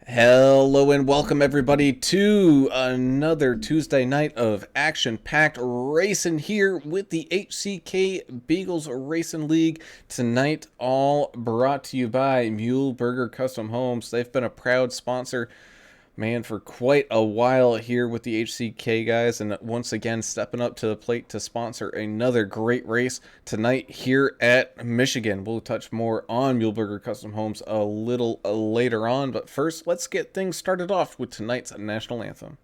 Hello and welcome everybody to another Tuesday night of action-packed racing here with the HCK Beagles Racing League. Tonight, all brought to you by Muehlberger Custom Homes. They've been a proud sponsor, man, for quite a while here with the HCK guys, and once again stepping up to the plate to sponsor another great race tonight here at Michigan. We'll touch more on Muehlberger Custom Homes a little later on, but first, let's get things started off with tonight's national anthem.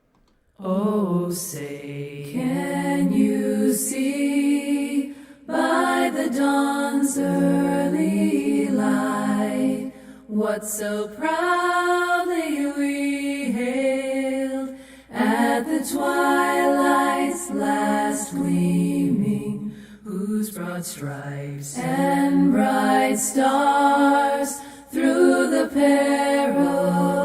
Oh, say, can you see by the dawn's early light what so proudly we hailed at the twilight's last gleaming, whose broad stripes and bright stars through the perilous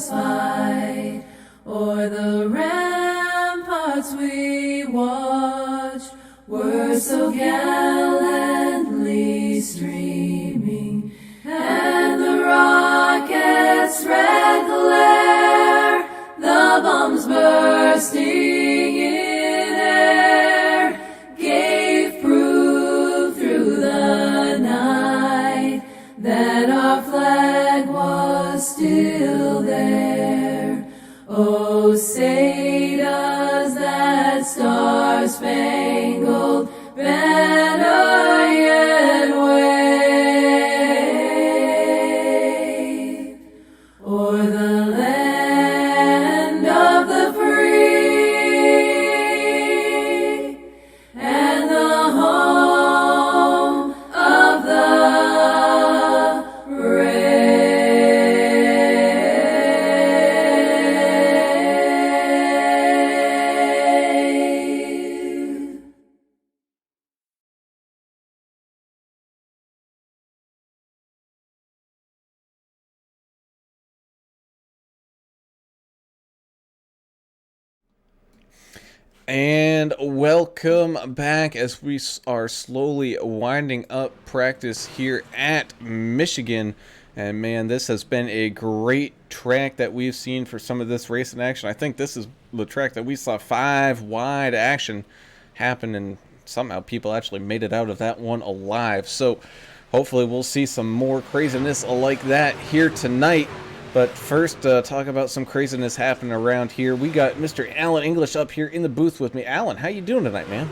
fight o'er the ramparts we watched were so gallantly streaming, and the rockets' red glare, the bombs bursting in air, gave proof through the night that our flag was still there. Oh, say does that star-spangled banner yet wave o'er the land of the free and the home of the brave. And welcome back as we are slowly winding up practice here at Michigan. And man, this has been a great track that we've seen for some of this race in action. I think this is the track that we saw 5 wide action happen, and somehow people actually made it out of that one alive. So hopefully we'll see some more craziness like that here tonight. But first, talk about some craziness happening around here. We got Mr. Alan English up here in the booth with me. Alan, how you doing tonight, man?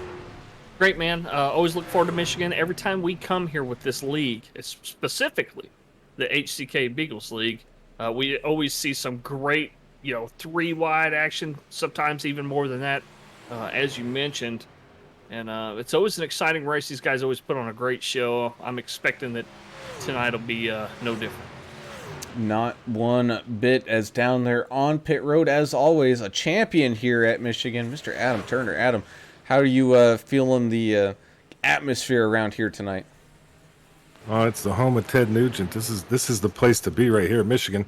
Great, man. Always look forward to Michigan. Every time we come here with this league, it's specifically the HCK Beagles League, we always see some great, 3 wide action, sometimes even more than that, as you mentioned. And it's always an exciting race. These guys always put on a great show. I'm expecting that tonight will be no different. Not one bit, as down there on pit road, as always, a champion here at Michigan, Mr. Adam Turner. Adam, how are you feeling the atmosphere around here tonight? Oh, it's the home of Ted Nugent. This is the place to be right here, Michigan,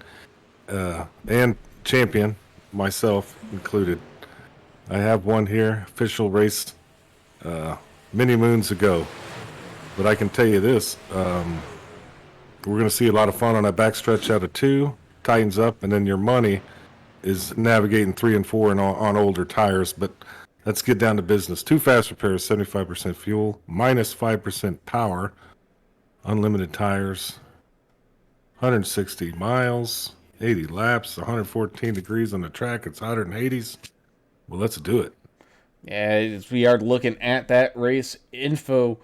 and champion, myself included. I have one here, official race, many moons ago. But I can tell you this. We're going to see a lot of fun on that backstretch out of 2, tightens up, and then your money is navigating 3 and 4 and on older tires. But let's get down to business. 2 fast repairs, 75% fuel, minus 5% power, unlimited tires, 160 miles, 80 laps, 114 degrees on the track. It's 180s. Well, let's do it. Yeah, as we are looking at that race info.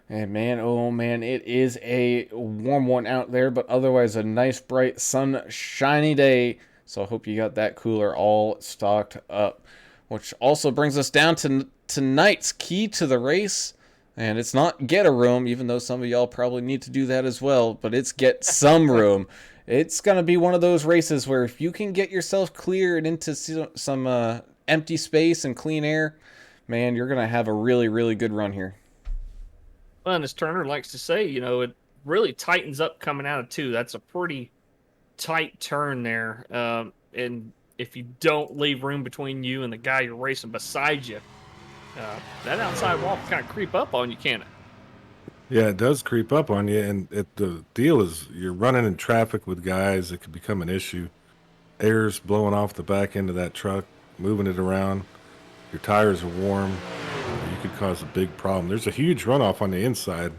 And man, oh man, it is a warm one out there, but otherwise a nice, bright, sunshiny day. So I hope you got that cooler all stocked up. Which also brings us down to tonight's key to the race. And it's not get a room, even though some of y'all probably need to do that as well, but it's get some room. It's going to be one of those races where if you can get yourself cleared into some empty space and clean air, man, you're going to have a really, really good run here. Well, and as Turner likes to say, it really tightens up coming out of 2. That's a pretty tight turn there. And if you don't leave room between you and the guy you're racing beside you, that outside wall can kind of creep up on you, can't it? Yeah, it does creep up on you, and the deal is you're running in traffic with guys. It could become an issue. air's blowing off the back end of that truck, moving it around. Your tires are warm. You could cause a big problem. There's a huge runoff on the inside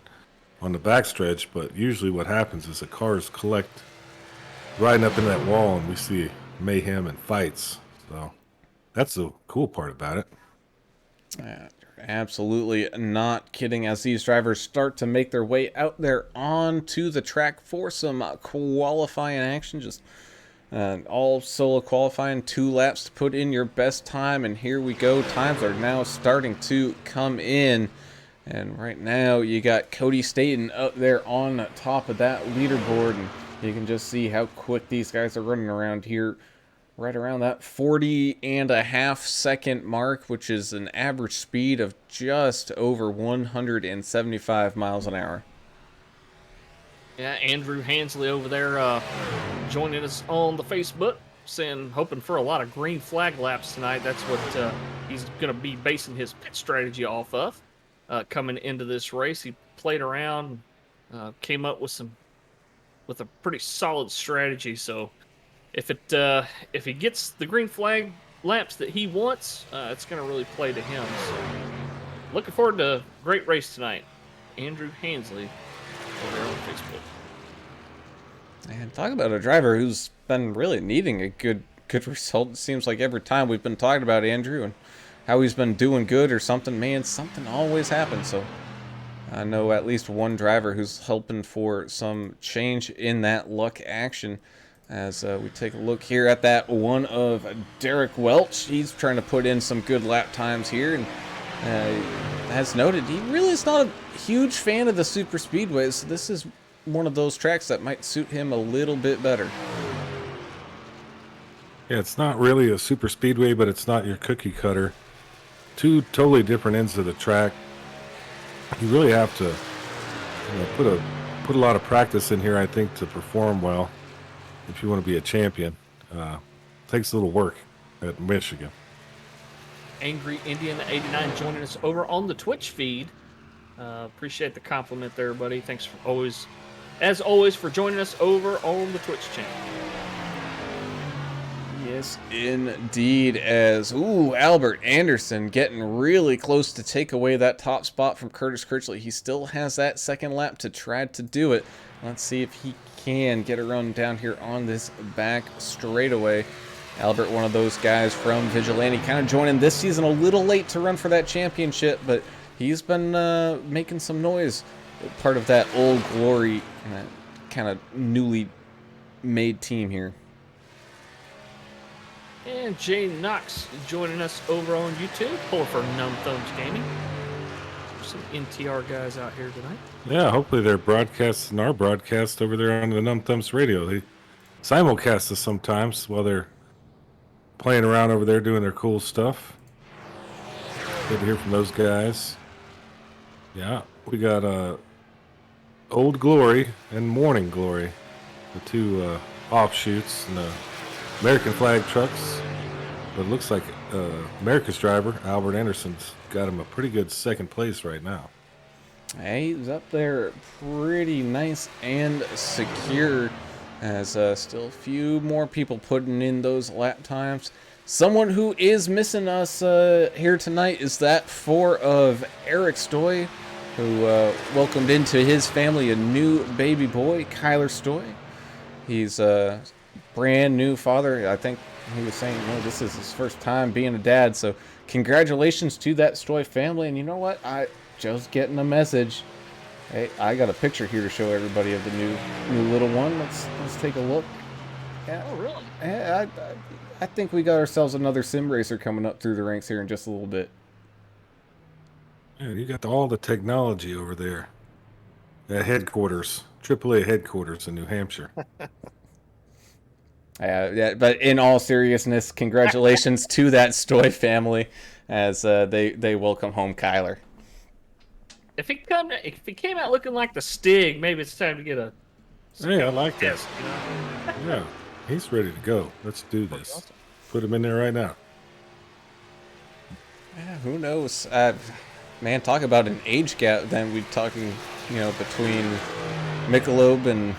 on the backstretch, but usually what happens is the cars collect riding up in that wall, and we see mayhem and fights. So that's the cool part about it. Absolutely not kidding, as these drivers start to make their way out there onto the track for some qualifying action. Just all solo qualifying, 2 laps to put in your best time, and here we go. Times are now starting to come in, and right now you got Cody Staten up there on top of that leaderboard, and you can just see how quick these guys are running around here. Right around that 40.5 second mark, which is an average speed of just over 175 miles an hour. Yeah, Andrew Hansley over there joining us on the Facebook, saying hoping for a lot of green flag laps tonight. That's what he's going to be basing his pit strategy off of coming into this race. He played around, came up with a pretty solid strategy. So if he gets the green flag laps that he wants, it's going to really play to him. So looking forward to a great race tonight. Andrew Hansley over there on Facebook. And talk about a driver who's been really needing a good result. It seems like every time we've been talking about Andrew and how he's been doing good or something, man, something always happens. So I know at least one driver who's hoping for some change in that luck action. As we take a look here at that one of Derek Welch. He's trying to put in some good lap times here, and as noted, he really is not a huge fan of the super speedways, so this is one of those tracks that might suit him a little bit better. Yeah, it's not really a super speedway, but it's not your cookie cutter. 2 totally different ends of the track. You really have to put a lot of practice in here, I think, to perform well if you want to be a champion. Takes a little work at Michigan. Angry Indian 89 joining us over on the Twitch feed. Appreciate the compliment there, buddy. Thanks for always for joining us over on the Twitch channel. Yes, indeed. As Albert Anderson getting really close to take away that top spot from Curtis Kirchley. He still has that second lap to try to do it. Let's see if he can get a run down here on this back straightaway. Albert, one of those guys from Vigilante, kind of joining this season a little late to run for that championship, but he's been making some noise. Part of that Old Glory kind of newly made team here. And Jay Knox joining us over on YouTube, pulling for Numb Thumbs Gaming. Some NTR guys out here tonight. Yeah, hopefully they're broadcasting our broadcast over there on the Numb Thumbs radio. They simulcast us sometimes while they're playing around over there doing their cool stuff. Good to hear from those guys. Yeah, we got Old Glory and Morning Glory, the 2 offshoots in the American flag trucks. But it looks like America's driver, Albert Anderson's got him a pretty good second place right now. Hey, he's up there pretty nice and secure, as still a few more people putting in those lap times. Someone who is missing us here tonight is that 4 of Eric Stoy, who welcomed into his family a new baby boy, Kyler Stoy. He's a brand new father. I think he was saying, this is his first time being a dad, so congratulations to that Stoy family. And you know what? I just getting a message. Hey, I got a picture here to show everybody of the new little one. Let's take a look. Yeah, oh, really? I think we got ourselves another sim racer coming up through the ranks here in just a little bit. Yeah, you got all the technology over there at headquarters, AAA headquarters in New Hampshire. Yeah, but in all seriousness, congratulations to that Stoy family as they welcome home Kyler. If he came out looking like the Stig, maybe it's time to get a. Hey, I like that. Test, you know? Yeah, he's ready to go. Let's do this. Put him in there right now. Yeah, who knows? Man, talk about an age gap. Then we're talking, between Michelob and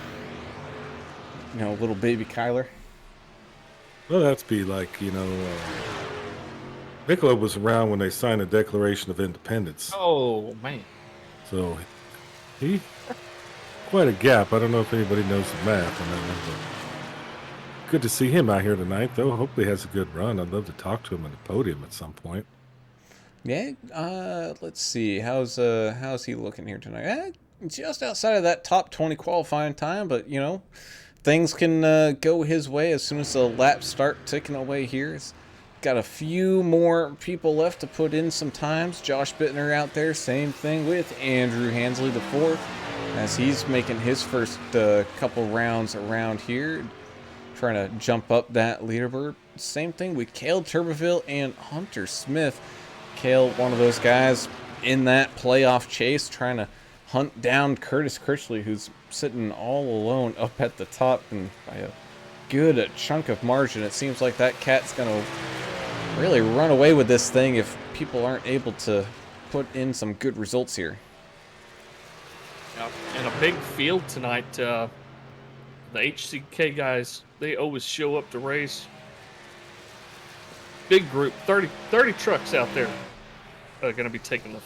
little baby Kyler. Well, that's be like, Nicola was around when they signed the Declaration of Independence. Oh man. So he quite a gap. I don't know if anybody knows the math on that one, but good to see him out here tonight, though. Hopefully he has a good run. I'd love to talk to him on the podium at some point. Yeah, let's see. How's he looking here tonight? Just outside of that top 20 qualifying time, but things can go his way as soon as the laps start ticking away here. It's got a few more people left to put in some times. Josh Bittner out there, same thing with Andrew Hansley the fourth, as he's making his first couple rounds around here, trying to jump up that leaderboard. Same thing with Cale Turbeville and Hunter Smith. Cale, one of those guys in that playoff chase, trying to hunt down Curtis Critchley, who's sitting all alone up at the top, and by a good chunk of margin. It seems like that cat's going to really run away with this thing if people aren't able to put in some good results here. Yeah, in a big field tonight, the HCK guys, they always show up to race. Big group, 30 trucks out there going to be taking the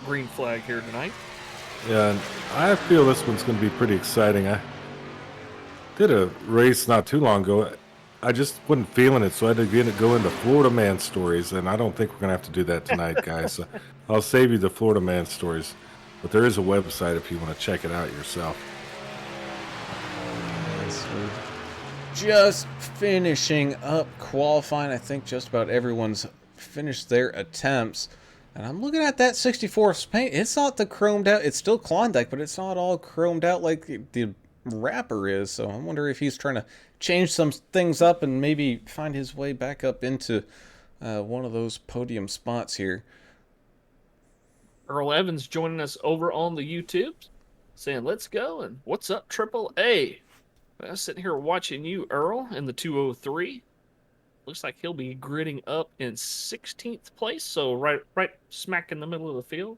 green flag here tonight. Yeah, and I feel this one's going to be pretty exciting. I did a race not too long ago. I just wasn't feeling it, so I had to go into Florida man stories, and I don't think we're going to have to do that tonight, guys. So I'll save you the Florida man stories, but there is a website if you want to check it out yourself. Just finishing up qualifying. I think just about everyone's finished their attempts. And I'm looking at that 64th paint. It's not the chromed out. It's still Klondike, but it's not all chromed out like the wrapper is. So I wonder if he's trying to change some things up and maybe find his way back up into one of those podium spots here. Earl Evans joining us over on the YouTube, saying, let's go, and what's up, Triple A? I was sitting here watching you, Earl, in the 203. Looks like he'll be gridding up in 16th place, so right smack in the middle of the field.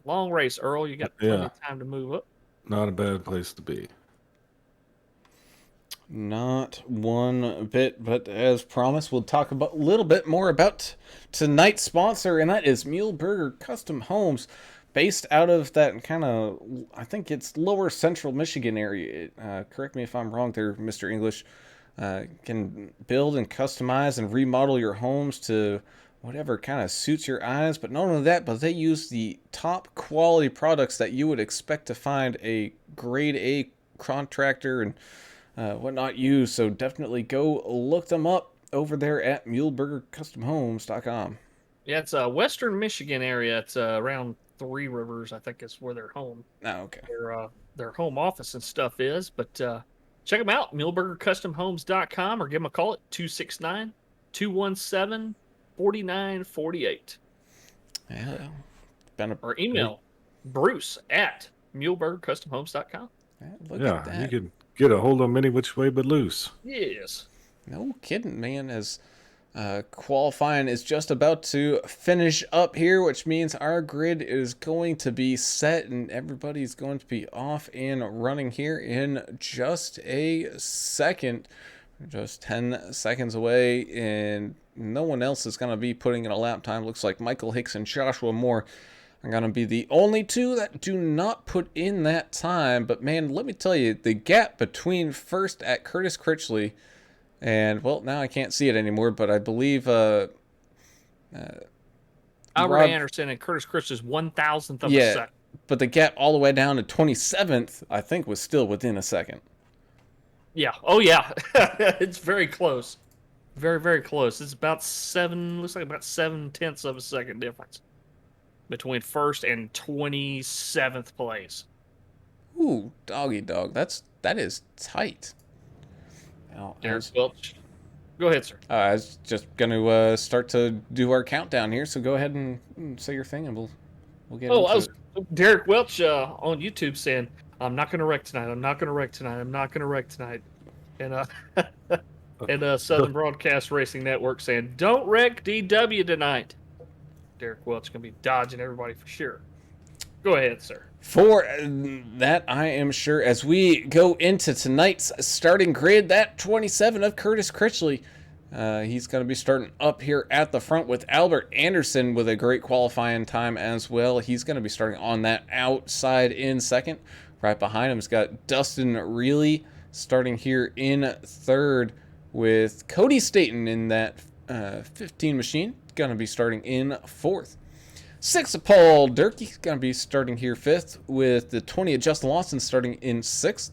Long race, Earl. You got plenty of time to move up. Not a bad place to be. Not one bit, but as promised, we'll talk about a little bit more about tonight's sponsor, and that is Muehlberger Custom Homes, based out of that kind of, I think it's lower central Michigan area. Correct me if I'm wrong there, Mr. English. Can build and customize and remodel your homes to whatever kind of suits your eyes. But not only that, but they use the top quality products that you would expect to find a grade A contractor and whatnot use. So definitely go look them up over there at MuehlbergerCustomHomes.com. Yeah, it's a Western Michigan area. It's around Three Rivers, I think is where their home. Oh, okay. Their home office and stuff is. But check them out, MuehlbergerCustomHomes.com, or give them a call at 269-217-4948. Yeah. Or email Bruce at MuehlbergerCustomHomes.com. Look at that. You can get a hold of them any which way but loose. Yes. No kidding, man. As qualifying is just about to finish up here, which means our grid is going to be set and everybody's going to be off and running here in just a second. Just 10 seconds away, and no one else is going to be putting in a lap time. Looks like Michael Hicks and Joshua Moore are going to be the only two that do not put in that time. But man, let me tell you, the gap between first at Curtis Critchley and, well, now I can't see it anymore, but I believe Albert Rob Anderson and Curtis Critchley's 1,000th of a second. But the gap all the way down to 27th, I think, was still within a second. Yeah. Oh, yeah. It's very close. Very, very close. It's about looks like about 7/10 of a second difference between first and 27th place. Ooh, doggy dog. That is tight. Now, Derek Welch. Go ahead, sir. I was just going to start to do our countdown here, so go ahead and say your thing, and we'll get into it. Derek Welch on YouTube saying, I'm not going to wreck tonight. I'm not going to wreck tonight. I'm not going to wreck tonight. And Southern Broadcast Racing Network saying, don't wreck DW tonight. Derek Welch going to be dodging everybody for sure. Go ahead, sir. For that, I am sure, as we go into tonight's starting grid, that 27 of Curtis Critchley. He's going to be starting up here at the front with Albert Anderson with a great qualifying time as well. He's going to be starting on that outside in second. Right behind him, he's got Dustin Reilly starting here in third with Cody Staten in that 15 machine. Going to be starting in fourth. 6 of Paul Durkee going to be starting here fifth with the 20 of Justin Lawson starting in sixth.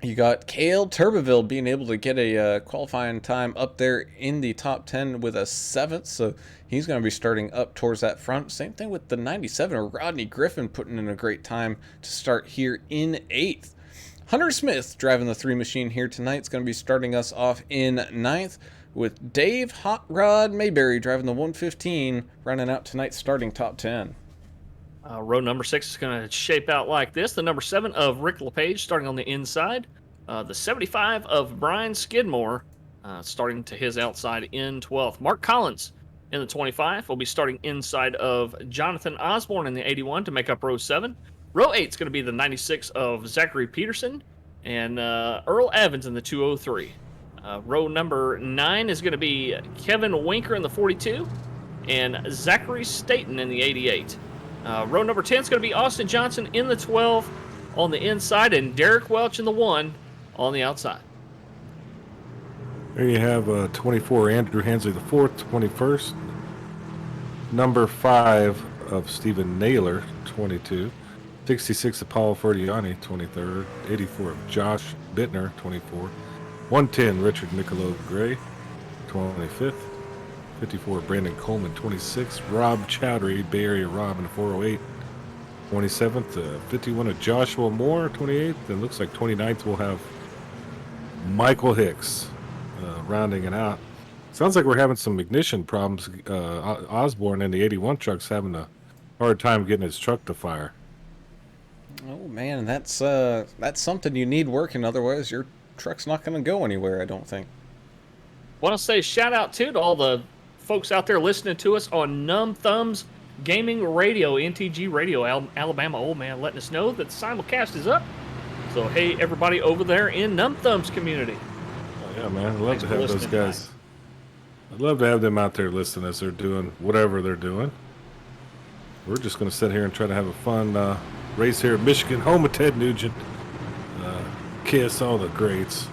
You got Cale Turbeville being able to get a qualifying time up there in the top 10 with a seventh, so he's going to be starting up towards that front. Same thing with the 97 of Rodney Griffin putting in a great time to start here in eighth. Hunter Smith driving the 3 machine here tonight. It's going to be starting us off in ninth, with Dave Hot Rod Mayberry driving the 115, running out tonight's starting top 10. Row number 6 is going to shape out like this. The number 7 of Rick LePage starting on the inside. The 75 of Brian Skidmore starting to his outside in 12th. Mark Collins in the 25 will be starting inside of Jonathan Osborne in the 81 to make up row 7. Row 8 is going to be the 96 of Zachary Peterson and Earl Evans in the 203. Row number 9 is going to be Kevin Winker in the 42 and Zachary Staten in the 88. Row number 10 is going to be Austin Johnson in the 12 on the inside and Derek Welch in the 1 on the outside. There you have 24 Andrew Hansley the 4th, 21st. Number 5 of Stephen Naylor, 22. 66 of Paul Ferdiani, 23rd. 84 of Josh Bittner, 24. 110, Richard Nicolo Gray, 25th. 54, Brandon Coleman, 26th. Rob Chowdhury, Bay Area Rob in the 408. 27th, 51 of Joshua Moore, 28th. And looks like 29th we'll have Michael Hicks rounding it out. Sounds like we're having some ignition problems. Osborne in the 81 truck's having a hard time getting his truck to fire. Oh man, that's something you need working. Otherwise, your truck's not going to go anywhere, I don't think. Want to say shout out too to all the folks out there listening to us on Numb Thumbs Gaming Radio, NTG Radio, Alabama Old Man, letting us know that the simulcast is up. So hey, everybody over there in Numb Thumbs community. Oh, yeah, man, I'd love to have those guys. I'd love to have them out there listening as they're doing whatever they're doing. We're just going to sit here and try to have a fun race here at Michigan, home of Ted Nugent. Kiss all the greats.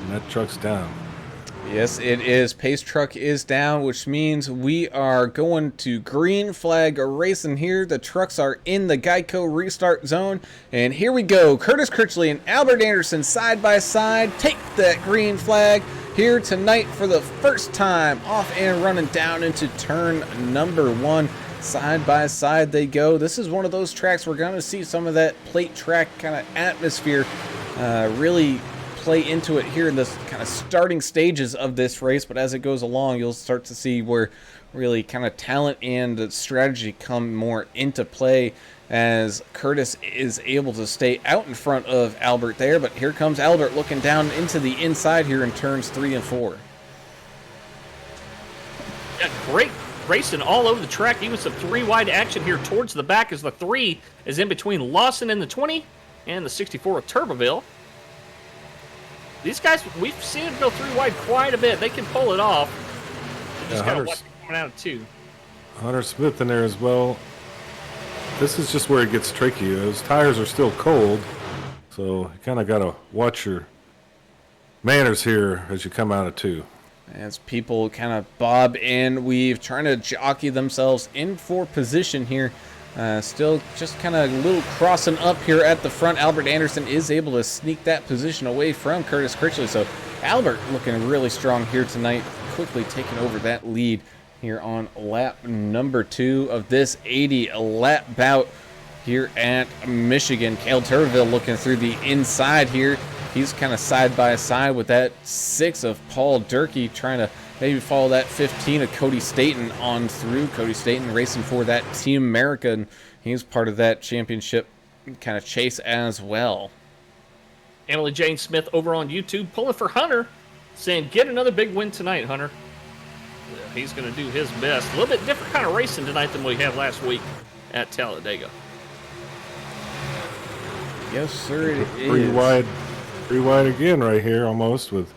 And that truck's down. Yes, it is. Pace truck is down, which means we are going to green flag racing here. The trucks are in the Geico restart zone. And here we go. Curtis Critchley and Albert Anderson side by side take that green flag here tonight for the first time. Off and running down into turn number 1. Side by side they go. This is one of those tracks we're going to see some of that plate track kind of atmosphere really play into it here in this kind of starting stages of this race. But as it goes along, you'll start to see where really kind of talent and strategy come more into play as Curtis is able to stay out in front of Albert there. But here comes Albert looking down into the inside here in turns 3 and 4. Yeah, great racing all over the track, even some 3-wide action here towards the back as the 3 is in between Lawson in the 20 and the 64 of Turbeville. These guys, we've seen them go 3-wide quite a bit. They can pull it off. They just got to watch it coming out of 2. Hunter Smith in there as well. This is just where it gets tricky. Those tires are still cold, so you kind of got to watch your manners here as you come out of 2. As people kind of bob and weave, trying to jockey themselves in for position here. Still just kind of a little crossing up here at the front. Albert Anderson is able to sneak that position away from Curtis Critchley. So Albert looking really strong here tonight, quickly taking over that lead here on lap number 2 of this 80-lap bout here at Michigan. Cale Turbeville looking through the inside here. He's kind of side by side with that 6 of Paul Durkee, trying to maybe follow that 15 of Cody Staten on through. Cody Staten racing for that Team America, and he's part of that championship kind of chase as well. Emily Jane Smith over on YouTube pulling for Hunter, saying, get another big win tonight, Hunter. Yeah, he's going to do his best. A little bit different kind of racing tonight than we had last week at Talladega. Yes, sir, it Three is. wide again right here, almost, with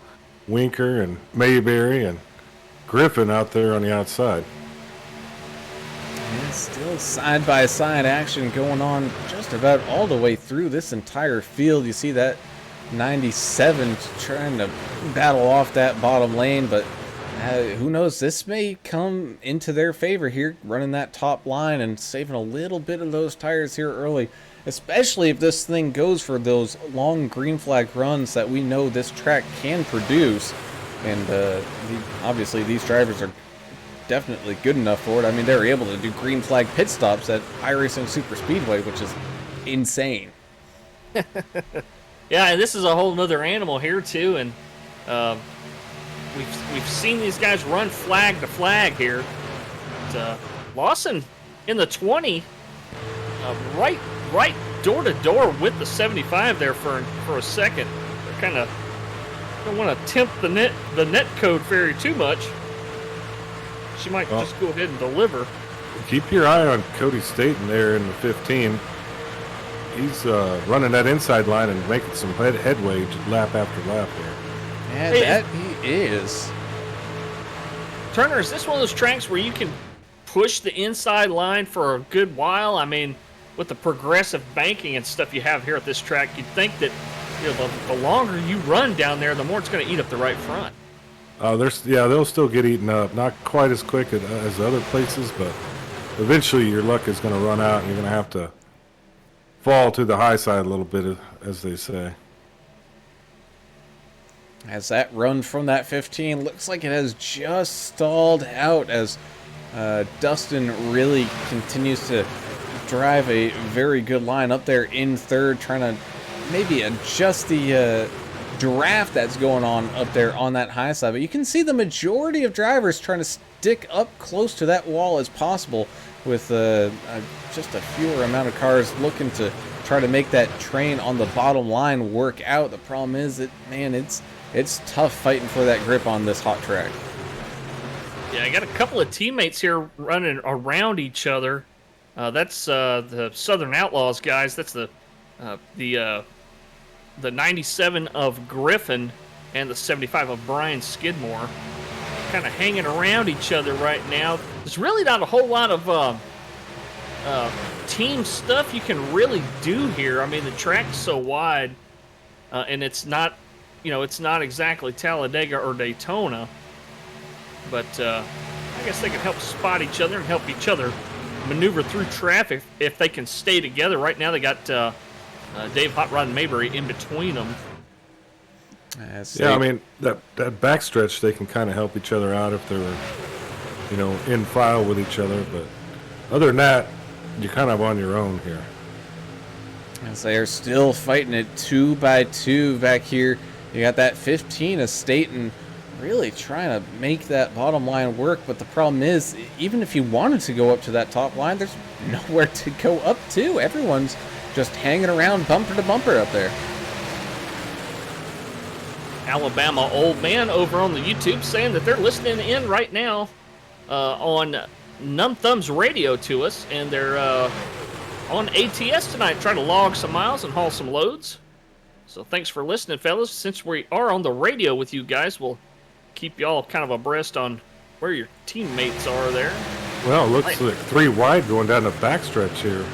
Winker and Mayberry and Griffin out there on the outside. And still side-by-side action going on just about all the way through this entire field. You see that 97 trying to battle off that bottom lane, but who knows? This may come into their favor here, running that top line and saving a little bit of those tires here early, especially if this thing goes for those long green flag runs that we know this track can produce. And obviously these drivers are definitely good enough for it. I mean, they're able to do green flag pit stops at iRacing Super Speedway, which is insane. Yeah, and this is a whole nother animal here too, and we've seen these guys run flag to flag here. But, Lawson in the 20, right door to door with the 75 there for a second. They're kind of don't want to tempt the net code fairy too much. She might just go ahead and deliver. Keep your eye on Cody Staten there in the 15. He's running that inside line and making some headway lap after lap here. Yeah, Hey, that he is. Turner, is this one of those tracks where you can push the inside line for a good while? I mean, with the progressive banking and stuff you have here at this track, you'd think that the longer you run down there, the more it's going to eat up the right front. They'll still get eaten up. Not quite as quick as other places, but eventually your luck is going to run out and you're going to have to fall to the high side a little bit, as they say. As that run from that 15 looks like it has just stalled out, as Dustin really continues to drive a very good line up there in third, trying to maybe adjust the draft that's going on up there on that high side. But you can see the majority of drivers trying to stick up close to that wall as possible, with just a fewer amount of cars looking to try to make that train on the bottom line work out. The problem is that, man, it's tough fighting for that grip on this hot track. Yeah, I got a couple of teammates here running around each other. That's the Southern Outlaws guys. That's the 97 of Griffin and the 75 of Brian Skidmore, kind of hanging around each other right now. There's really not a whole lot of team stuff you can really do here. I mean, the track's so wide, and it's not exactly Talladega or Daytona, but I guess they can help spot each other and help each other maneuver through traffic if they can stay together. Right now they got Dave Hot Rod and Mayberry in between them. I mean, that backstretch, they can kind of help each other out if they're, in file with each other. But other than that, you're kind of on your own here. As they are still fighting it 2 by 2 back here. You got that 15 of Staten really trying to make that bottom line work. But the problem is, even if you wanted to go up to that top line, there's nowhere to go up to. Everyone's just hanging around bumper to bumper up there. Alabama Old Man over on the YouTube saying that they're listening in right now on Numb Thumbs Radio to us, and they're on ATS tonight trying to log some miles and haul some loads. So thanks for listening, fellas. Since we are on the radio with you guys, we'll keep y'all kind of abreast on where your teammates are there. Well, it looks like 3 wide going down the backstretch here.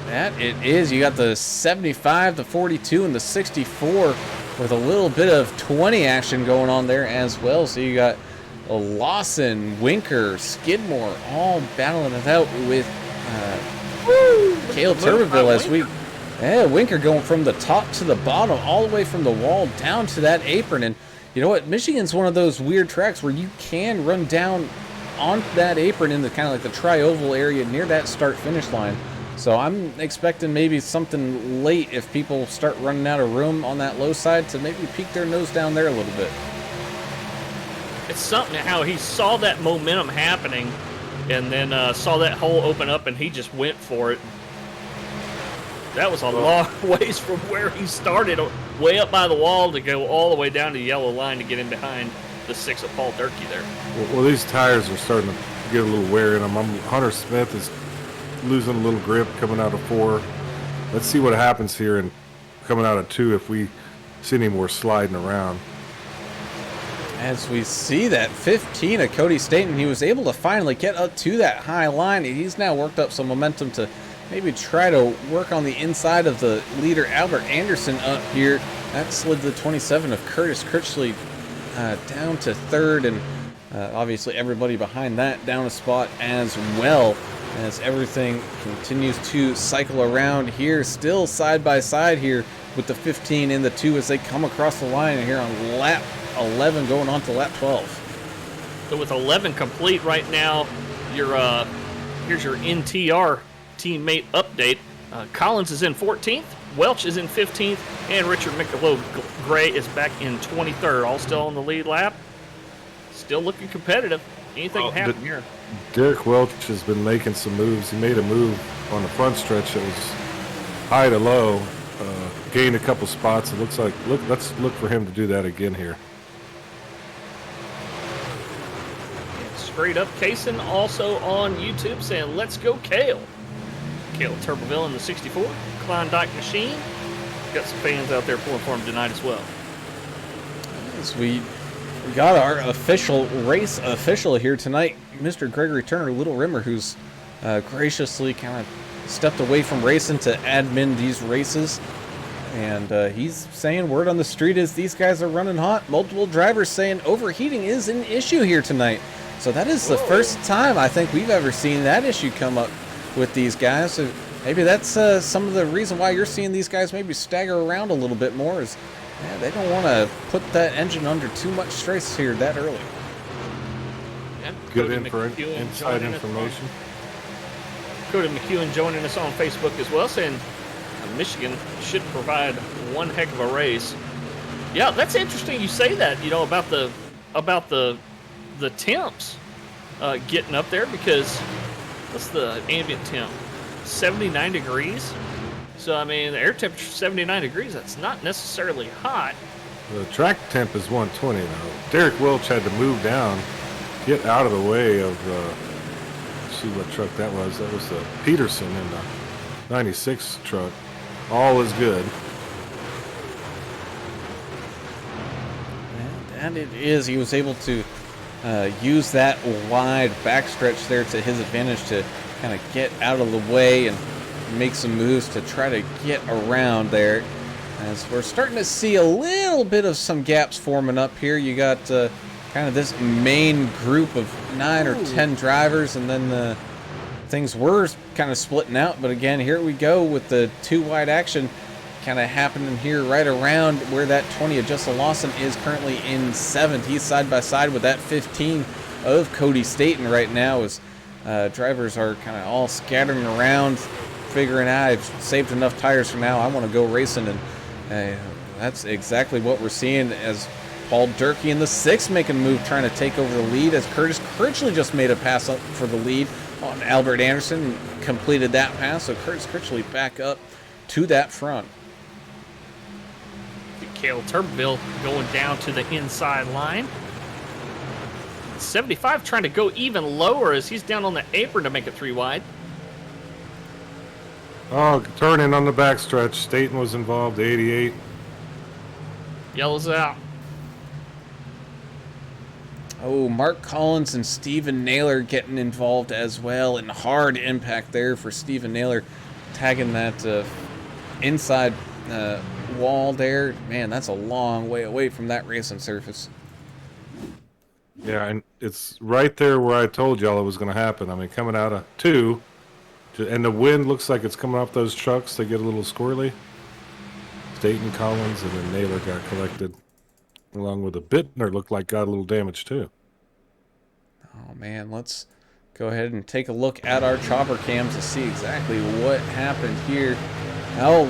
That it is. You got the 75, the 42, and the 64 with a little bit of 20 action going on there as well. So you got Lawson, Winker, Skidmore all battling it out with Caleb Turbeville as Winker going from the top to the bottom, all the way from the wall down to that apron. And you know what? Michigan's one of those weird tracks where you can run down on that apron in the kind of like the tri-oval area near that start-finish line. So I'm expecting maybe something late if people start running out of room on that low side to maybe peek their nose down there a little bit. It's something how he saw that momentum happening and then saw that hole open up and he just went for it. That was a long ways from where he started, way up by the wall to go all the way down to the yellow line to get in behind the 6 of Paul Durkee there. Well, these tires are starting to get a little wear in them. Hunter Smith is losing a little grip coming out of 4. Let's see what happens here and coming out of 2 if we see any more sliding around. As we see that 15 of Cody Staten, he was able to finally get up to that high line. He's now worked up some momentum to maybe try to work on the inside of the leader, Albert Anderson, up here. That slid the 27 of Curtis Critchley down to 3rd, and obviously everybody behind that down a spot as well, as everything continues to cycle around here, still side by side here with the 15 and the 2 as they come across the line here on lap 11 going on to lap 12. So with 11 complete right now, here's your NTR teammate update. Collins is in 14th, Welch is in 15th, and Richard Michelob Gray is back in 23rd. All still on the lead lap. Still looking competitive. Anything can happen here. Derek Welch has been making some moves. He made a move on the front stretch that was high to low, gained a couple spots. It looks like, let's look for him to do that again here. Straight up, Kaysen also on YouTube saying, let's go Kale. Kale Turboville in the 64. Klondike Machine. Got some fans out there pulling for him tonight as well. As we got our official race official here tonight, Mr. Gregory Turner, Little Rimmer, who's graciously kind of stepped away from racing to admin these races. And he's saying word on the street is these guys are running hot. Multiple drivers saying overheating is an issue here tonight. So that is the first time I think we've ever seen that issue come up with these guys. So maybe that's some of the reason why you're seeing these guys maybe stagger around a little bit more is they don't want to put that engine under too much stress here that early. Yeah, Good inside information. Cody McEwen joining us on Facebook as well, saying Michigan should provide one heck of a race. Yeah, that's interesting you say that, about the temps getting up there, because what's the ambient temp? 79 degrees. So, I mean, the air temperature 79 degrees, that's not necessarily hot. The track temp is 120 though. Derek Welch had to move down, get out of the way of, let's see what truck that was. That was the Peterson in the 96 truck. All is good. And it is. He was able to use that wide backstretch there to his advantage to kind of get out of the way and make some moves to try to get around there. As we're starting to see a little bit of some gaps forming up here. You got kind of this main group of 9 or 10 drivers, and then things were kind of splitting out. But again, here we go with the 2 wide action kind of happening here right around where that 20 of Justin Lawson is currently in 7th. He's side by side with that 15 of Cody Staten right now, as drivers are kind of all scattering around, figuring out I've saved enough tires for now, I want to go racing. And that's exactly what we're seeing, as Paul Durkee in the 6th making a move trying to take over the lead, as Curtis Critchley just made a pass up for the lead on Albert Anderson, completed that pass. So Curtis Critchley back up to that front. Cale Turboville going down to the inside line. 75 trying to go even lower as he's down on the apron to make it 3 wide. Oh, turning on the backstretch. Staten was involved, 88. Yellows out. Oh, Mark Collins and Stephen Naylor getting involved as well, and hard impact there for Stephen Naylor, tagging that inside wall there. Man, that's a long way away from that racing surface. Yeah, and it's right there where I told y'all it was going to happen. I mean, coming out of 2, and the wind looks like it's coming off those trucks. They get a little squirrely. Staten, Collins, and then Naylor got collected, along with a Bittner looked like got a little damage too. Oh man, let's go ahead and take a look at our chopper cams to see exactly what happened here. Oh,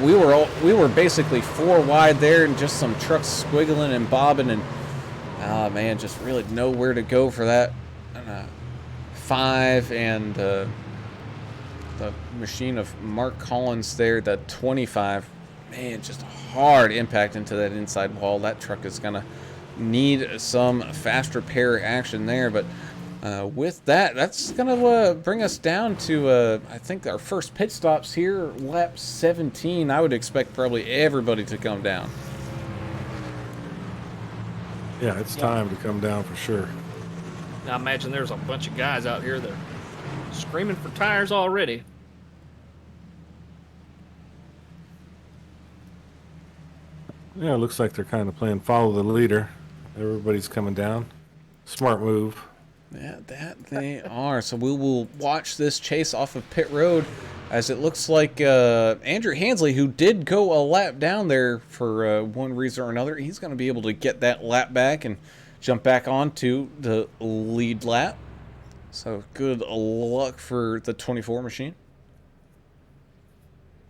we were basically 4 wide there, and just some trucks squiggling and bobbing, and man, just really nowhere to go for that 5 and the machine of Mark Collins there, the 25. Man, just a hard impact into that inside wall. That truck is gonna need some fast repair action there, but With that, that's going to bring us down to, I think, our first pit stops here, lap 17. I would expect probably everybody to come down. Yeah, it's time to come down for sure. I imagine there's a bunch of guys out here that are screaming for tires already. Yeah, it looks like they're kind of playing follow the leader. Everybody's coming down. Smart move. Yeah, that they are. So we will watch this chase off of pit road, as it looks like Andrew Hansley, who did go a lap down there for one reason or another, he's going to be able to get that lap back and jump back onto the lead lap. So good luck for the 24 machine.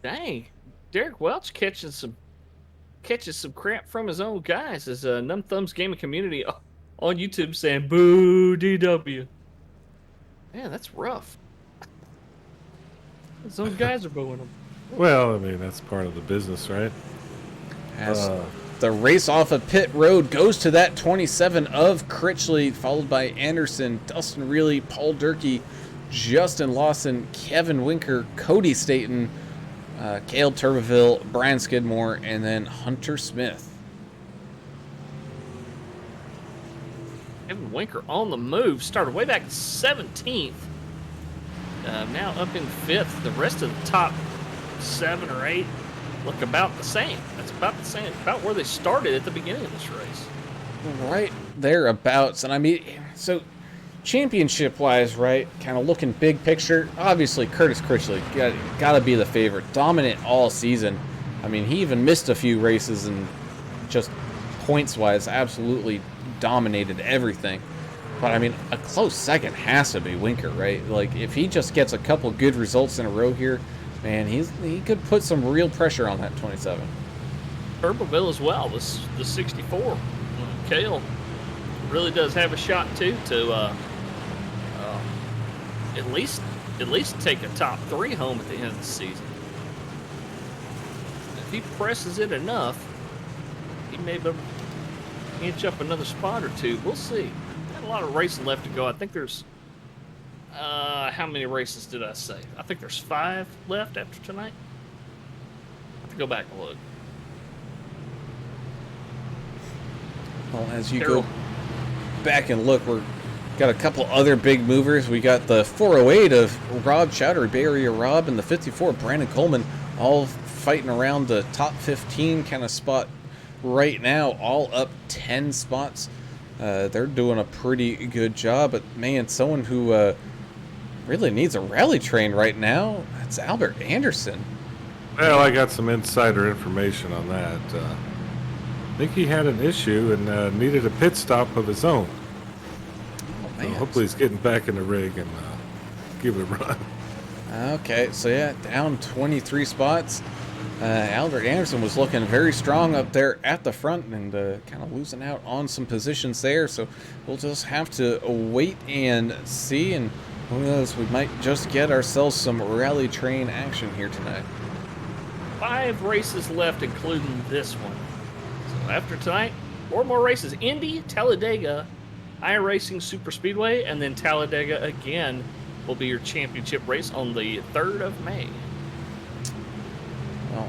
Dang, Derek Welch catches some crap from his own guys. As Numb Thumbs Gaming Community on YouTube saying "Boo DW." Man, that's rough. His own guys are booing him. Well, I mean, that's part of the business, right? As the race off of pit road goes to that 27 of Critchley, followed by Anderson, Dustin Reilly, Paul Durkee, Justin Lawson, Kevin Winker, Cody Staten, Caleb Turbeville, Brian Skidmore, and then Hunter Smith. Kevin Winker on the move. Started way back 17th. Now up in 5th. The rest of the top 7 or 8 look about the same. That's about the same, about where they started at the beginning of this race. Right thereabouts. And I mean, so championship-wise, right, kind of looking big picture, obviously Curtis Critchley got to be the favorite. Dominant all season. I mean, he even missed a few races and just points-wise absolutely dominated everything. But I mean, a close second has to be Winker, right? Like, if he just gets a couple good results in a row here, man, he could put some real pressure on that 27. Turbeville as well, the 64. Cale really does have a shot too to at least take a top 3 home at the end of the season. If he presses it enough, he may be able to inch up another spot or 2. We'll see. Got a lot of racing left to go. I think there's how many races did I say? I think there's 5 left after tonight. I have to go back and look. Well, as you go back and look, we're got a couple other big movers. We got the 408 of Rob Chowder, Bay Area Rob, and the 54 Brandon Coleman, all fighting around the top 15 kind of spot right now, all up 10 spots. They're doing a pretty good job, but man, someone who really needs a rally train right now, that's Albert Anderson. Well, I got some insider information on that. I think he had an issue and needed a pit stop of his own. Oh, So man. hopefully he's getting back in the rig and give it a run. Okay, so yeah, down 23 spots. Albert Anderson was looking very strong up there at the front and kind of losing out on some positions there. So we'll just have to wait and see. And who knows, we might just get ourselves some rally train action here tonight. 5 races left, including this one. So after tonight, 4 more races. Indy, Talladega, iRacing Super Speedway, and then Talladega again will be your championship race on the 3rd of May. Well,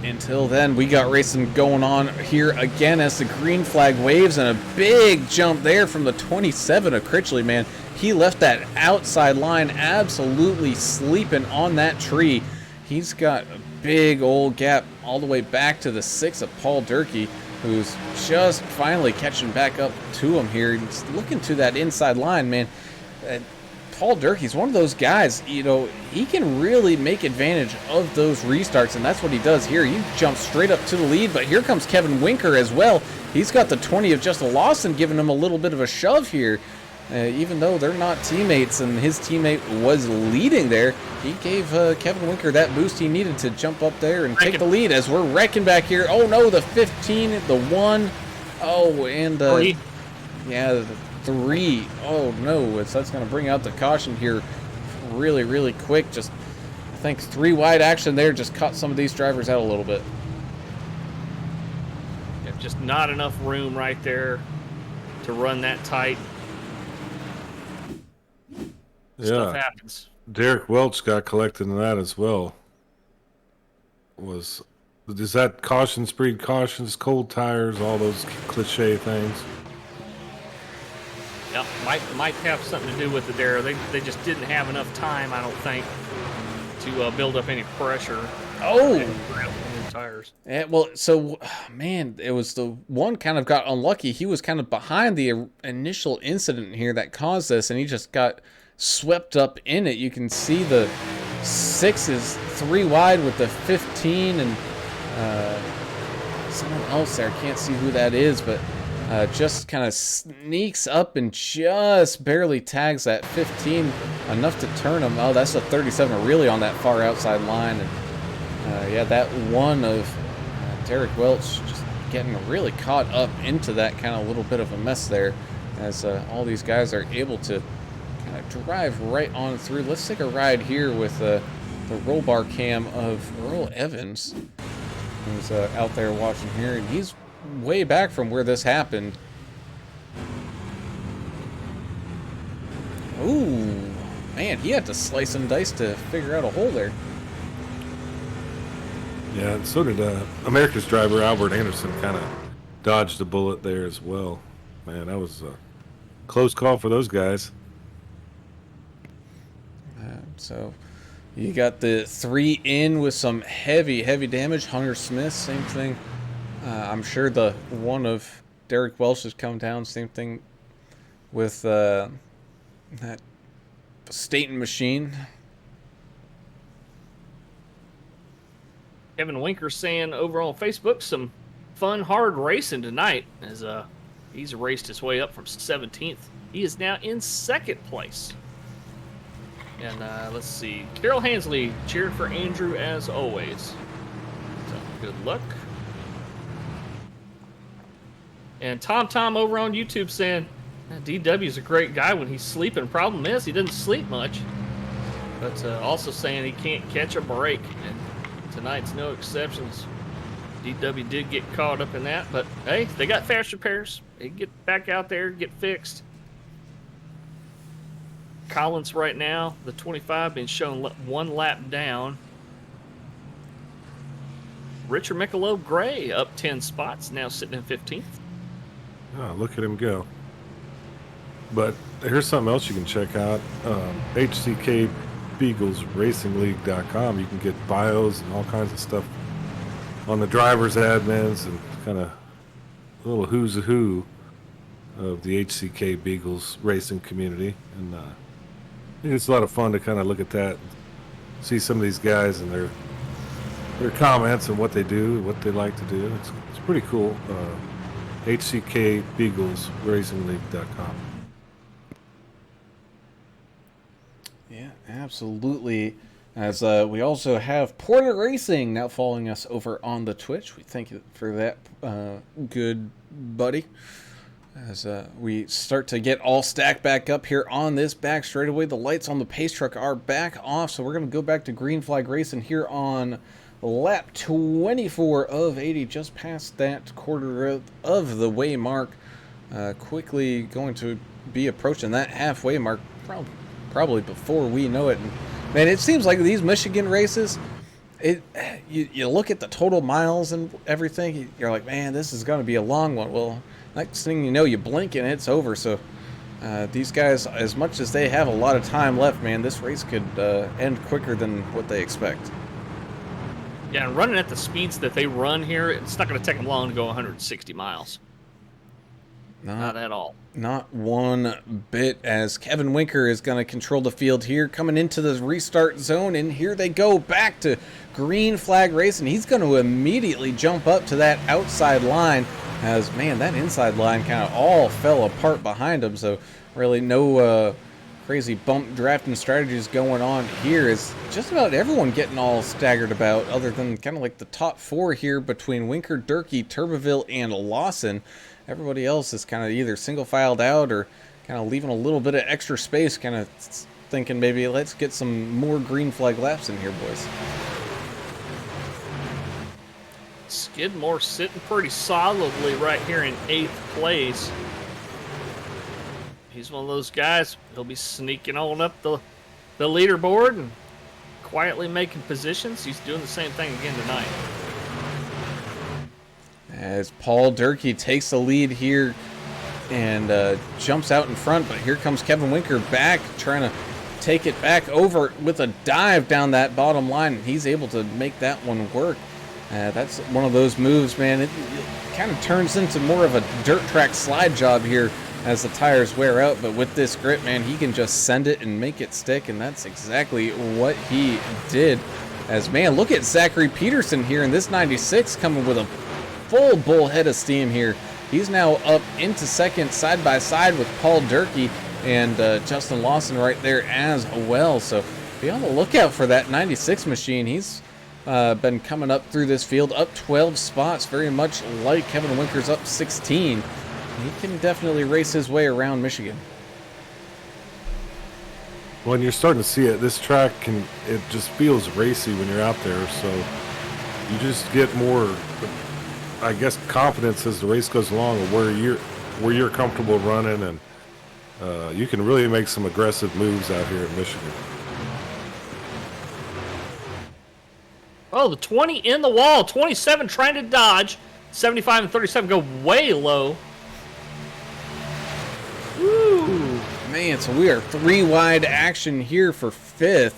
until then, we got racing going on here again as the green flag waves, and a big jump there from the 27 of Critchley, man. He left that outside line absolutely sleeping on that tree. He's got a big old gap all the way back to the 6 of Paul Durkee, who's just finally catching back up to him here. He's looking to that inside line, man. Paul Durkee's one of those guys, you know, he can really make advantage of those restarts, and that's what he does here. He jumps straight up to the lead, but here comes Kevin Winker as well. He's got the 20 of Justin Lawson giving him a little bit of a shove here. Even though they're not teammates and his teammate was leading there, he gave Kevin Winker that boost he needed to jump up there and take the lead as we're wrecking back here. Oh no, the 15, the 1, oh, and 3. Yeah, the 3. Oh no, that's going to bring out the caution here really, really quick. Just, I think 3 wide action there just caught some of these drivers out a little bit. Yeah, just not enough room right there to run that tight. Stuff Yeah. happens. Derek Welch got collected in that as well. Is that cautions, precautions, cold tires, all those cliche things? Yeah, might have something to do with it there. They just didn't have enough time, I don't think, to build up any pressure. Oh, And new tires. yeah, well, so man, it was the one kind of got unlucky. He was kind of behind the initial incident here that caused this, and he just got swept up in it. You can see the 6 is 3 wide with the 15 and someone else there. Can't see who that is, but just kind of sneaks up and just barely tags that 15 enough to turn him. Oh, that's a 37 really on that far outside line. And yeah, that one of Derek Welch just getting really caught up into that kind of little bit of a mess there as all these guys are able to kind of drive right on through. Let's take a ride here with the roll bar cam of Earl Evans, who's out there watching here, and he's way back from where this happened. Ooh, man, he had to slice and dice to figure out a hole there. Yeah, and so did America's driver Albert Anderson. Kind of dodged a bullet there as well. Man, that was a close call for those guys. So you got the 3 in with some heavy damage. Hunter Smith, same thing. I'm sure the one of Derek Welch has come down. Same thing with that Staten machine. Kevin Winker saying over on Facebook, some fun, hard racing tonight as he's raced his way up from 17th. He is now in 2nd place. And let's see, Carol Hansley cheered for Andrew as always. So good luck. And Tom over on YouTube saying, DW's a great guy when he's sleeping. Problem is, he doesn't sleep much. But also saying he can't catch a break. And tonight's no exceptions. DW did get caught up in that, but hey, they got fast repairs. They can get back out there, get fixed. Collins right now, the 25, being shown 1 lap down. Richard Michelob Gray up 10 spots, now sitting in 15th. Oh, look at him go. But here's something else you can check out. HCK BeaglesRacingLeague.com. You can get bios and all kinds of stuff on the drivers, admins, and kind of a little who's a who of the HCK Beagles racing community. And I think it's a lot of fun to kind of look at that, see some of these guys and their comments and what they do, what they like to do. It's pretty cool. HCK BeaglesRacingLeague.com. Yeah, absolutely. As we also have Porter Racing now following us over on the Twitch. We thank you for that, good buddy. As we start to get all stacked back up here on this back straightaway, the lights on the pace truck are back off, so we're going to go back to green flag racing here on lap 24 of 80, just past that quarter of the way mark. Quickly going to be approaching that halfway mark, probably before we know it. And, man, it seems like these Michigan races, you look at the total miles and everything, you're like, man, this is going to be a long one. Well, next thing you know, you blink and it's over. So these guys, as much as they have a lot of time left, man, this race could end quicker than what they expect. Yeah, and running at the speeds that they run here, it's not going to take them long to go 160 miles. Not at all. Not one bit, as Kevin Winker is going to control the field here, coming into the restart zone, and here they go back to green flag racing. He's going to immediately jump up to that outside line, as, man, that inside line kind of all fell apart behind him, so really no crazy bump drafting strategies going on here. Is just about everyone getting all staggered about, other than kind of like the top 4 here between Winker, Durkee, Turbeville, and Lawson. Everybody else is kind of either single filed out or kind of leaving a little bit of extra space, kind of thinking maybe let's get some more green flag laps in here, boys. Skidmore sitting pretty solidly right here in 8th place. He's one of those guys. He'll be sneaking on up the leaderboard and quietly making positions. He's doing the same thing again tonight. As Paul Durkee takes the lead here and jumps out in front, but here comes Kevin Winker back, trying to take it back over with a dive down that bottom line, and he's able to make that one work. That's one of those moves, man. It kind of turns into more of a dirt track slide job here as the tires wear out, but with this grip, man, he can just send it and make it stick, and that's exactly what he did. As, man, look at Zachary Peterson here in this 96 coming with a full bull head of steam here. He's now up into second side by side with Paul Durkee and Justin Lawson right there as well. So be on the lookout for that 96 machine. He's been coming up through this field, up 12 spots, very much like Kevin Winker's up 16. He can definitely race his way around Michigan. When you're starting to see it, this track it just feels racy when you're out there. So you just get more, I guess, confidence as the race goes along, of where you're comfortable running, and you can really make some aggressive moves out here in Michigan. Oh, the 20 in the wall, 27 trying to dodge, 75 and 37 go way low. Woo! Man, so we are 3 wide action here for 5th.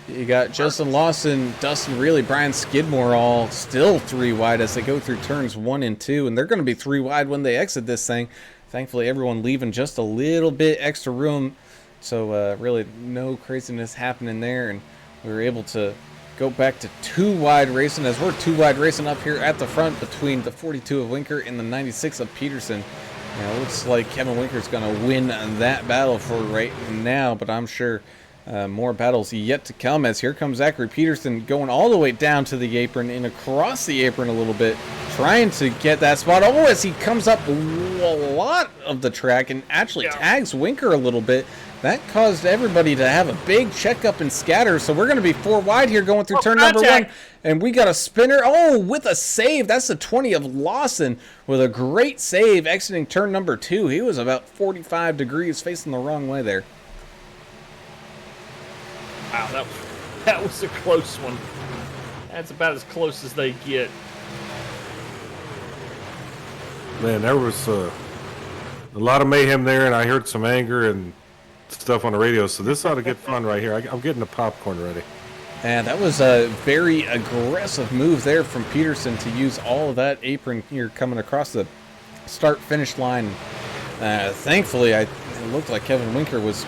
You got Justin Lawson, Dustin Reilly, Brian Skidmore all still 3 wide as they go through turns 1 and 2, and they're going to be 3 wide when they exit this thing. Thankfully, everyone leaving just a little bit extra room, so really no craziness happening there, and we were able to go back to 2 wide racing as we're 2 wide racing up here at the front between the 42 of Winker and the 96 of Peterson. It looks like Kevin Winker's going to win that battle for right now, but I'm sure more battles yet to come, as here comes Zachary Peterson going all the way down to the apron and across the apron a little bit, trying to get that spot. Oh, as he comes up a lot of the track and actually tags Winker a little bit. That caused everybody to have a big checkup and scatter, so we're going to be 4 wide here going through turn number 1. And we got a spinner. Oh, with a save. That's the 20 of Lawson with a great save exiting turn number 2. He was about 45 degrees facing the wrong way there. Wow, that was a close one. That's about as close as they get. Man, there was a lot of mayhem there, and I heard some anger and stuff on the radio, so this ought to get fun right here. I'm getting the popcorn ready. And that was a very aggressive move there from Peterson to use all of that apron here coming across the start-finish line. Thankfully, it looked like Kevin Winker was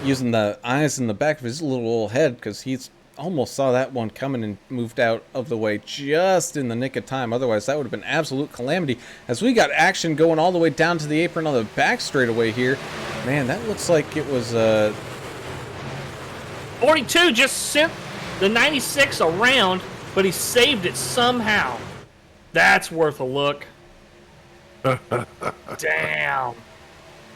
using the eyes in the back of his little old head, because he's almost saw that one coming and moved out of the way just in the nick of time. Otherwise, that would have been absolute calamity. As we got action going all the way down to the apron on the back straightaway here. Man, that looks like it was 42 just sent the 96 around, but he saved it somehow. That's worth a look. Damn.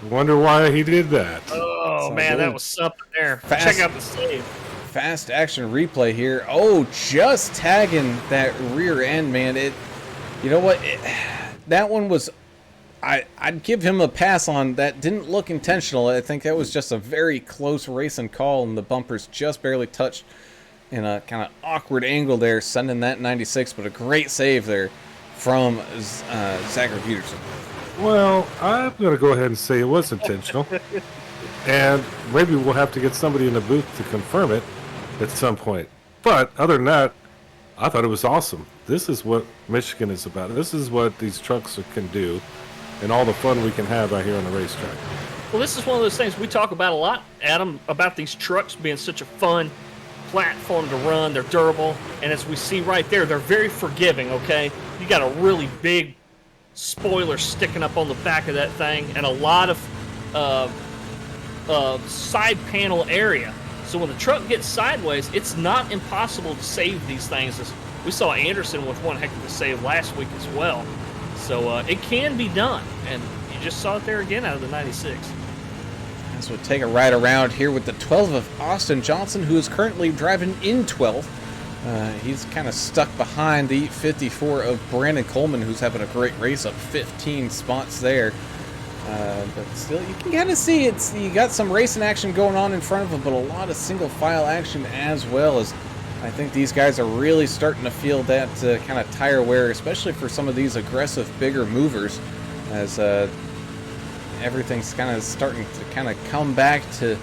Wonder why he did that. Oh, So man, that was something there. Check out the save. Fast action replay here. Oh, just tagging that rear end, man. You know what? That one was... I'd give him a pass on that. Didn't look intentional. I think that was just a very close racing call, and the bumpers just barely touched in a kind of awkward angle there, sending that 96, but a great save there from Zachary Peterson. Well, I'm going to go ahead and say it was intentional, and maybe we'll have to get somebody in the booth to confirm it at some point. But other than that, I thought it was awesome. This is what Michigan is about. This is what these trucks can do, and all the fun we can have out here on the racetrack. Well, this is one of those things we talk about a lot, Adam, about these trucks being such a fun platform to run. They're durable, and as we see right there, they're very forgiving, okay? You got a really big spoiler sticking up on the back of that thing and a lot of side panel area. So when the truck gets sideways, it's not impossible to save these things. As we saw Anderson with one heck of a save last week as well. So it can be done, and you just saw it there again out of the 96. So we'll take a ride around here with the 12 of Austin Johnson, who is currently driving in 12th. He's kind of stuck behind the 54 of Brandon Coleman, who's having a great race, up 15 spots there. But still, you can kind of see you got some racing action going on in front of them, but a lot of single file action as well. As I think these guys are really starting to feel that kind of tire wear, especially for some of these aggressive, bigger movers, as everything's kind of starting to kind of come back to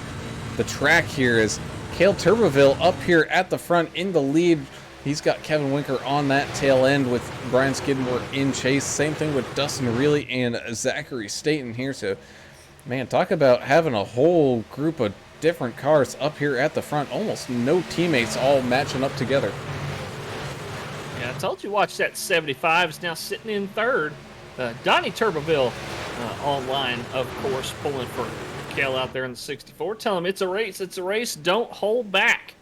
the track here. As Cale Turbeville up here at the front in the lead. He's got Kevin Winker on that tail end with Brian Skidmore in chase. Same thing with Dustin Reilly and Zachary Staten here. So, man, talk about having a whole group of different cars up here at the front. Almost no teammates all matching up together. Yeah, I told you watch that 75 is now sitting in third. Donnie Turbeville online, of course, pulling for Cale out there in the 64. Tell him it's a race. It's a race. Don't hold back.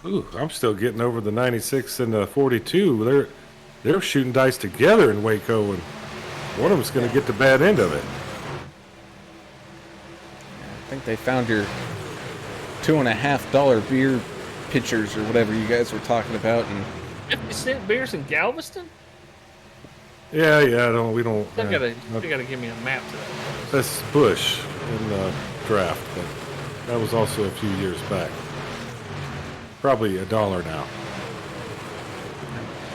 Ooh, I'm still getting over the 96 and the 42. They're shooting dice together in Waco, and one of them's going to get the bad end of it. I think they found your $2.50 beer pitchers or whatever you guys were talking about. And 50-cent beers in Galveston? Yeah. We don't. You gotta give me a map to that. That's Bush in the draft, but that was also a few years back. Probably $1 now.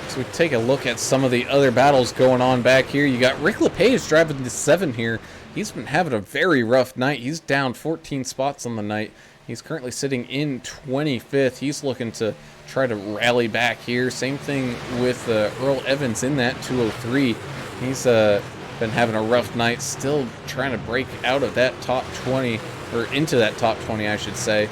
So we take a look at some of the other battles going on back here. You got Rick LePage driving the 7 here. He's been having a very rough night. He's down 14 spots on the night. He's currently sitting in 25th. He's looking to try to rally back here. Same thing with Earl Evans in that 203. He's been having a rough night, still trying to break out of that top 20, or into that top 20, I should say.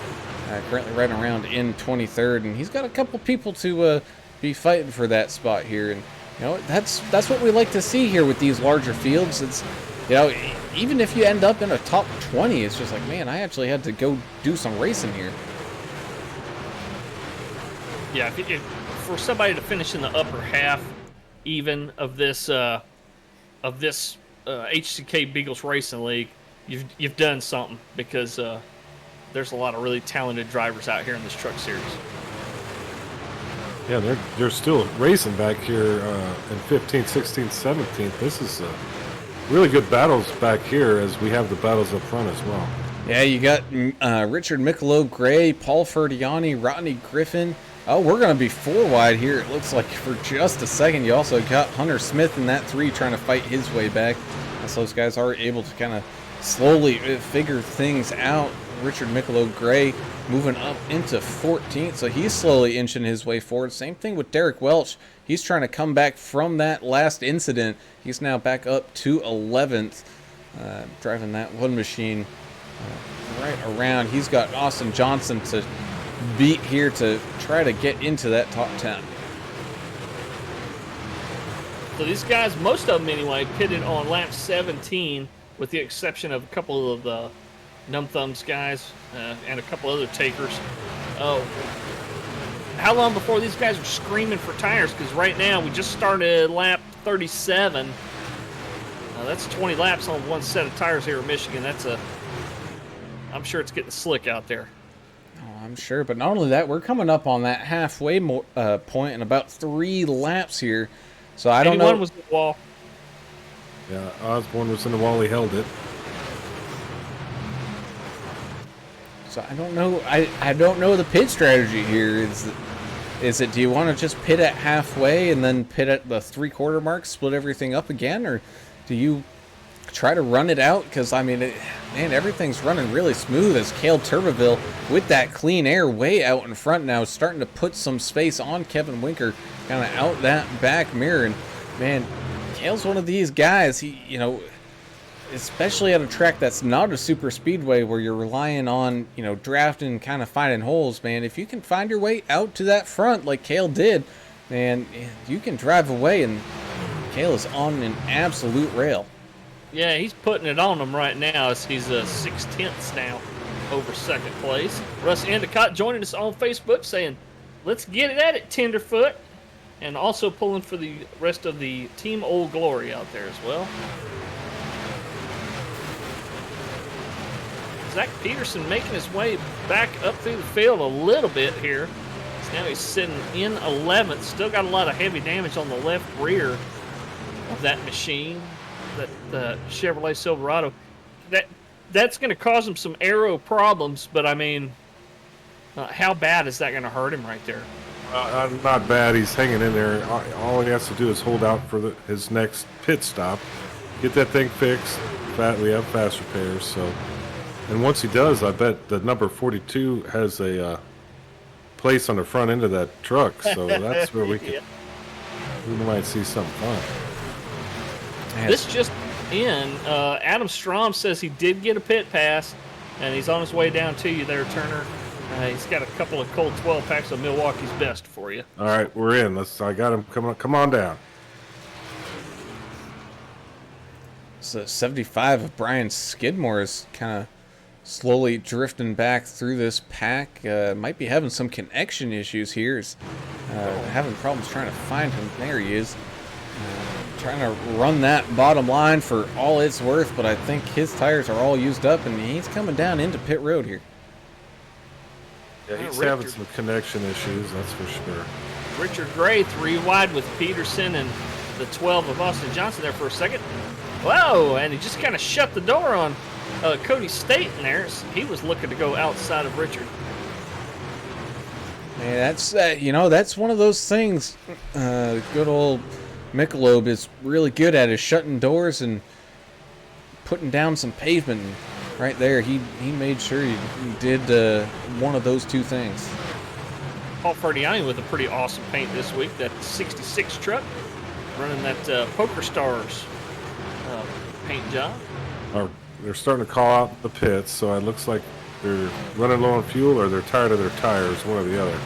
Currently right around in 23rd, and he's got a couple people to be fighting for that spot here. And you know, that's what we like to see here with these larger fields. It's, you know, even if you end up in a top 20, it's just like, man, I actually had to go do some racing here. Yeah, if for somebody to finish in the upper half, even of this HCK Beagles Racing League, you've done something, because there's a lot of really talented drivers out here in this truck series. Yeah, they're still racing back here in 15th, 16th, 17th. This is really good battles back here, as we have the battles up front as well. Yeah, you got Richard Michelob Gray, Paul Ferdiani, Rodney Griffin. Oh, we're going to be 4 wide here, it looks like, for just a second. You also got Hunter Smith in that 3 trying to fight his way back. So those guys are able to kind of slowly figure things out. Richard Michelob Gray moving up into 14th, so he's slowly inching his way forward. Same thing with Derek Welch. He's trying to come back from that last incident. He's now back up to 11th, driving that one machine right around. He's got Austin Johnson to beat here to try to get into that top 10. So these guys, most of them anyway, pitted on lap 17, with the exception of a couple of the Numb Thumbs guys and a couple other takers. How long before these guys are screaming for tires? Because right now we just started lap 37. That's 20 laps on one set of tires here in Michigan. I'm sure it's getting slick out there. Oh, I'm sure, but not only that, we're coming up on that halfway point in about 3 laps here. So I don't know. 81 was the wall. Yeah, Osborne was in the wall. He held it. So I don't know. I don't know the pit strategy here. Is it, do you want to just pit at halfway and then pit at the 3/4 mark, split everything up again, or do you try to run it out? Because I mean, man, everything's running really smooth as Cale Turbeville with that clean air way out in front now, starting to put some space on Kevin Winker, kind of out that back mirror. And man, Cale's one of these guys. He, you know, especially at a track that's not a super speedway where you're relying on, you know, drafting and kind of finding holes, man. If you can find your way out to that front like Cale did, man, you can drive away, and Cale is on an absolute rail. Yeah, he's putting it on them right now as he's 6/10 now over second place. Russ Endicott joining us on Facebook saying, let's get it at it, Tenderfoot. And also pulling for the rest of the Team Old Glory out there as well. Zach Peterson making his way back up through the field a little bit here. So now he's sitting in 11th. Still got a lot of heavy damage on the left rear. of that machine, that Chevrolet Silverado, that's going to cause him some aero problems. But I mean, how bad is that going to hurt him right there? Not bad. He's hanging in there. All he has to do is hold out for his next pit stop, get that thing fixed. We have fast repairs, so. And once he does, I bet the number 42 has a place on the front end of that truck, so that's where we might see something fun. This just in, Adam Strom says he did get a pit pass, and he's on his way down to you there, Turner. He's got a couple of cold 12 packs of Milwaukee's Best for you. All right, we're in. I got him. Come on down. So 75 of Brian Skidmore is kind of slowly drifting back through this pack. Might be having some connection issues here. Having problems trying to find him. There he is. Trying to run that bottom line for all it's worth, but I think his tires are all used up, and he's coming down into pit road here. Yeah, he's having some connection issues, that's for sure. Richard Gray 3 wide with Peterson and the 12 of Austin Johnson there for a second. Whoa, and he just kind of shut the door on Cody Staten there. He was looking to go outside of Richard. Man, that's that's one of those things. Good old Michelob is really good at, is shutting doors and putting down some pavement. And right there, he made sure he did one of those two things. Paul Ferdiani with a pretty awesome paint this week. That 66 truck running that Poker Stars paint job. They're starting to call out the pits, so it looks like they're running low on fuel or they're tired of their tires, one or the other.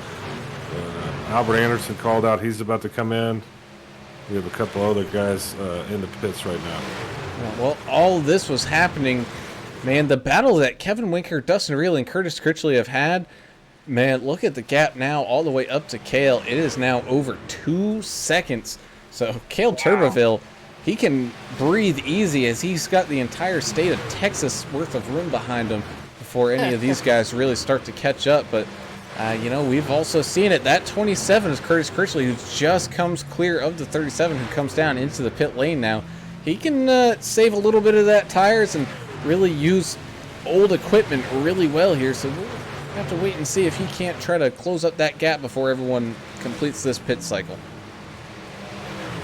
Albert Anderson called out. He's about to come in. We have a couple other guys in the pits right now. Well, all this was happening, man. The battle that Kevin Winker, Dustin Reel, and Curtis Critchley have had, man, look at the gap now all the way up to Cale. It is now over 2 seconds. So Cale Turbeville, he can breathe easy as he's got the entire state of Texas worth of room behind him before any of these guys really start to catch up. But, we've also seen it. That 27 is Curtis Critchley, who just comes clear of the 37, who comes down into the pit lane now. He can save a little bit of that tires and really use old equipment really well here. So we'll have to wait and see if he can't try to close up that gap before everyone completes this pit cycle.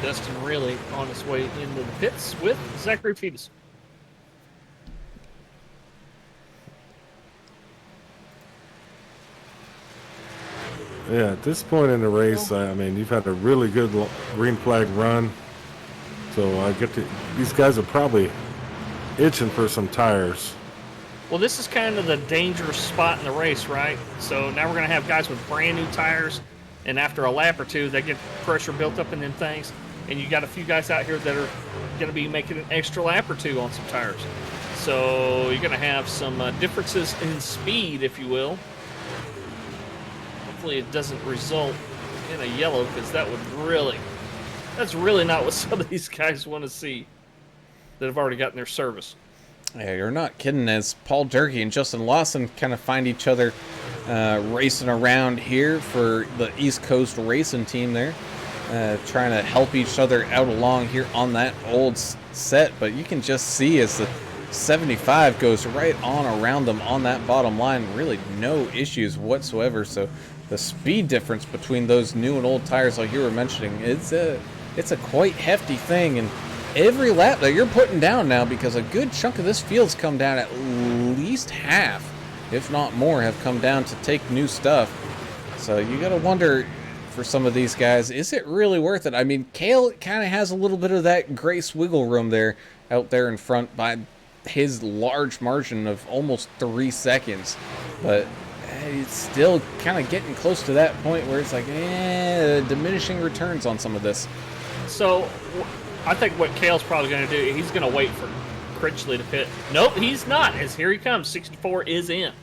Dustin really on his way into the pits with Zachary Fetus. Yeah, at this point in the race, I mean, you've had a really good green flag run. So these guys are probably itching for some tires. Well, this is kind of the dangerous spot in the race, right? So now we're going to have guys with brand new tires, and after a lap or two, they get pressure built up in them things. And you got a few guys out here that are going to be making an extra lap or two on some tires. So you're going to have some differences in speed, if you will. Hopefully it doesn't result in a yellow, because that's really not what some of these guys want to see that have already gotten their service. Yeah, you're not kidding, as Paul Durkee and Justin Lawson kind of find each other racing around here for the East Coast racing team there. Trying to help each other out along here on that old set, but you can just see as the 75 goes right on around them on that bottom line, really no issues whatsoever. So the speed difference between those new and old tires, like you were mentioning, it's a quite hefty thing, and every lap that you're putting down now, because a good chunk of this field's come down, at least half, if not more, have come down to take new stuff. So you got to wonder, for some of these guys, is it really worth it? I mean, Cale kind of has a little bit of that grace wiggle room there out there in front by his large margin of almost 3 seconds, but it's still kind of getting close to that point where it's like, diminishing returns on some of this. So I think what Cale's probably going to do, he's going to wait for Critchley to pit. Nope, he's not, as here he comes. 64 is in.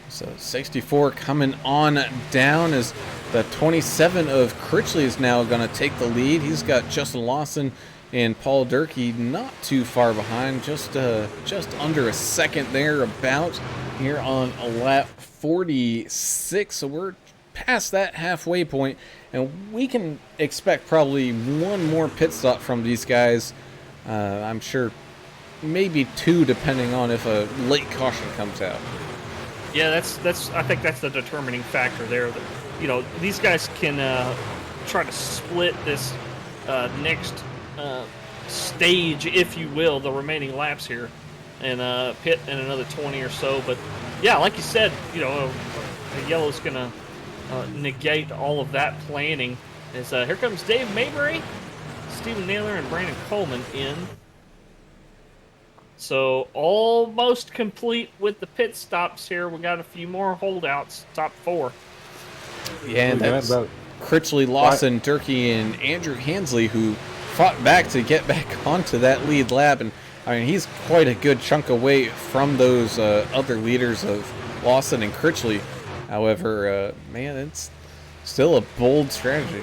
So 64 coming on down as the 27 of Critchley is now going to take the lead. He's got Justin Lawson and Paul Durkee not too far behind, just under a second there about here on lap 46. So we're past that halfway point, and we can expect probably one more pit stop from these guys. I'm sure maybe 2, depending on if a late caution comes out. Yeah, that's. I think that's the determining factor there. That, you know, these guys can try to split this next stage, if you will, the remaining laps here, and pit in another 20 or so. But yeah, like you said, you know, the yellow's gonna negate all of that planning. As here comes Dave Maybury, Stephen Naylor, and Brandon Coleman in. So almost complete with the pit stops here. We got a few more holdouts, top 4. Yeah, and that's Critchley, Lawson, Durkee, and Andrew Hansley, who fought back to get back onto that lead lap. And I mean, he's quite a good chunk away from those other leaders of Lawson and Critchley. However, man, it's still a bold strategy.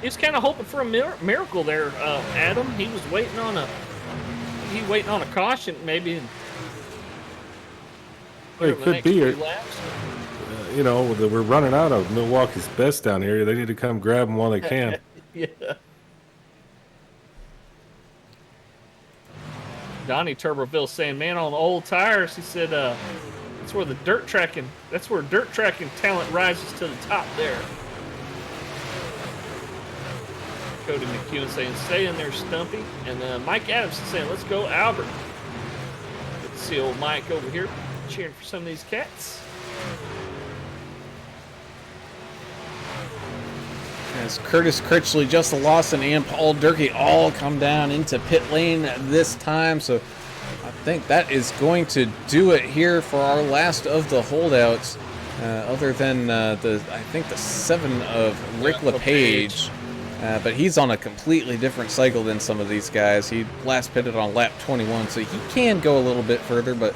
He was kind of hoping for a miracle there, Adam. He was waiting on a caution, maybe. Well, it could be. You know, we're running out of Milwaukee's best down here. They need to come grab them while they can. Yeah. Donnie Tuberville saying, "Man, on old tires," he said, "that's where dirt tracking talent rises to the top there." Cody McEwen saying, "Stay in there, Stumpy." And Mike Adams saying, "Let's go, Albert." Good to see old Mike over here cheering for some of these cats. As Curtis Critchley, Justin Lawson, and Paul Durkee all come down into pit lane this time. So I think that is going to do it here for our last of the holdouts. Other than I think the 7 of Rick LePage. But he's on a completely different cycle than some of these guys. He last pitted on lap 21, so he can go a little bit further, but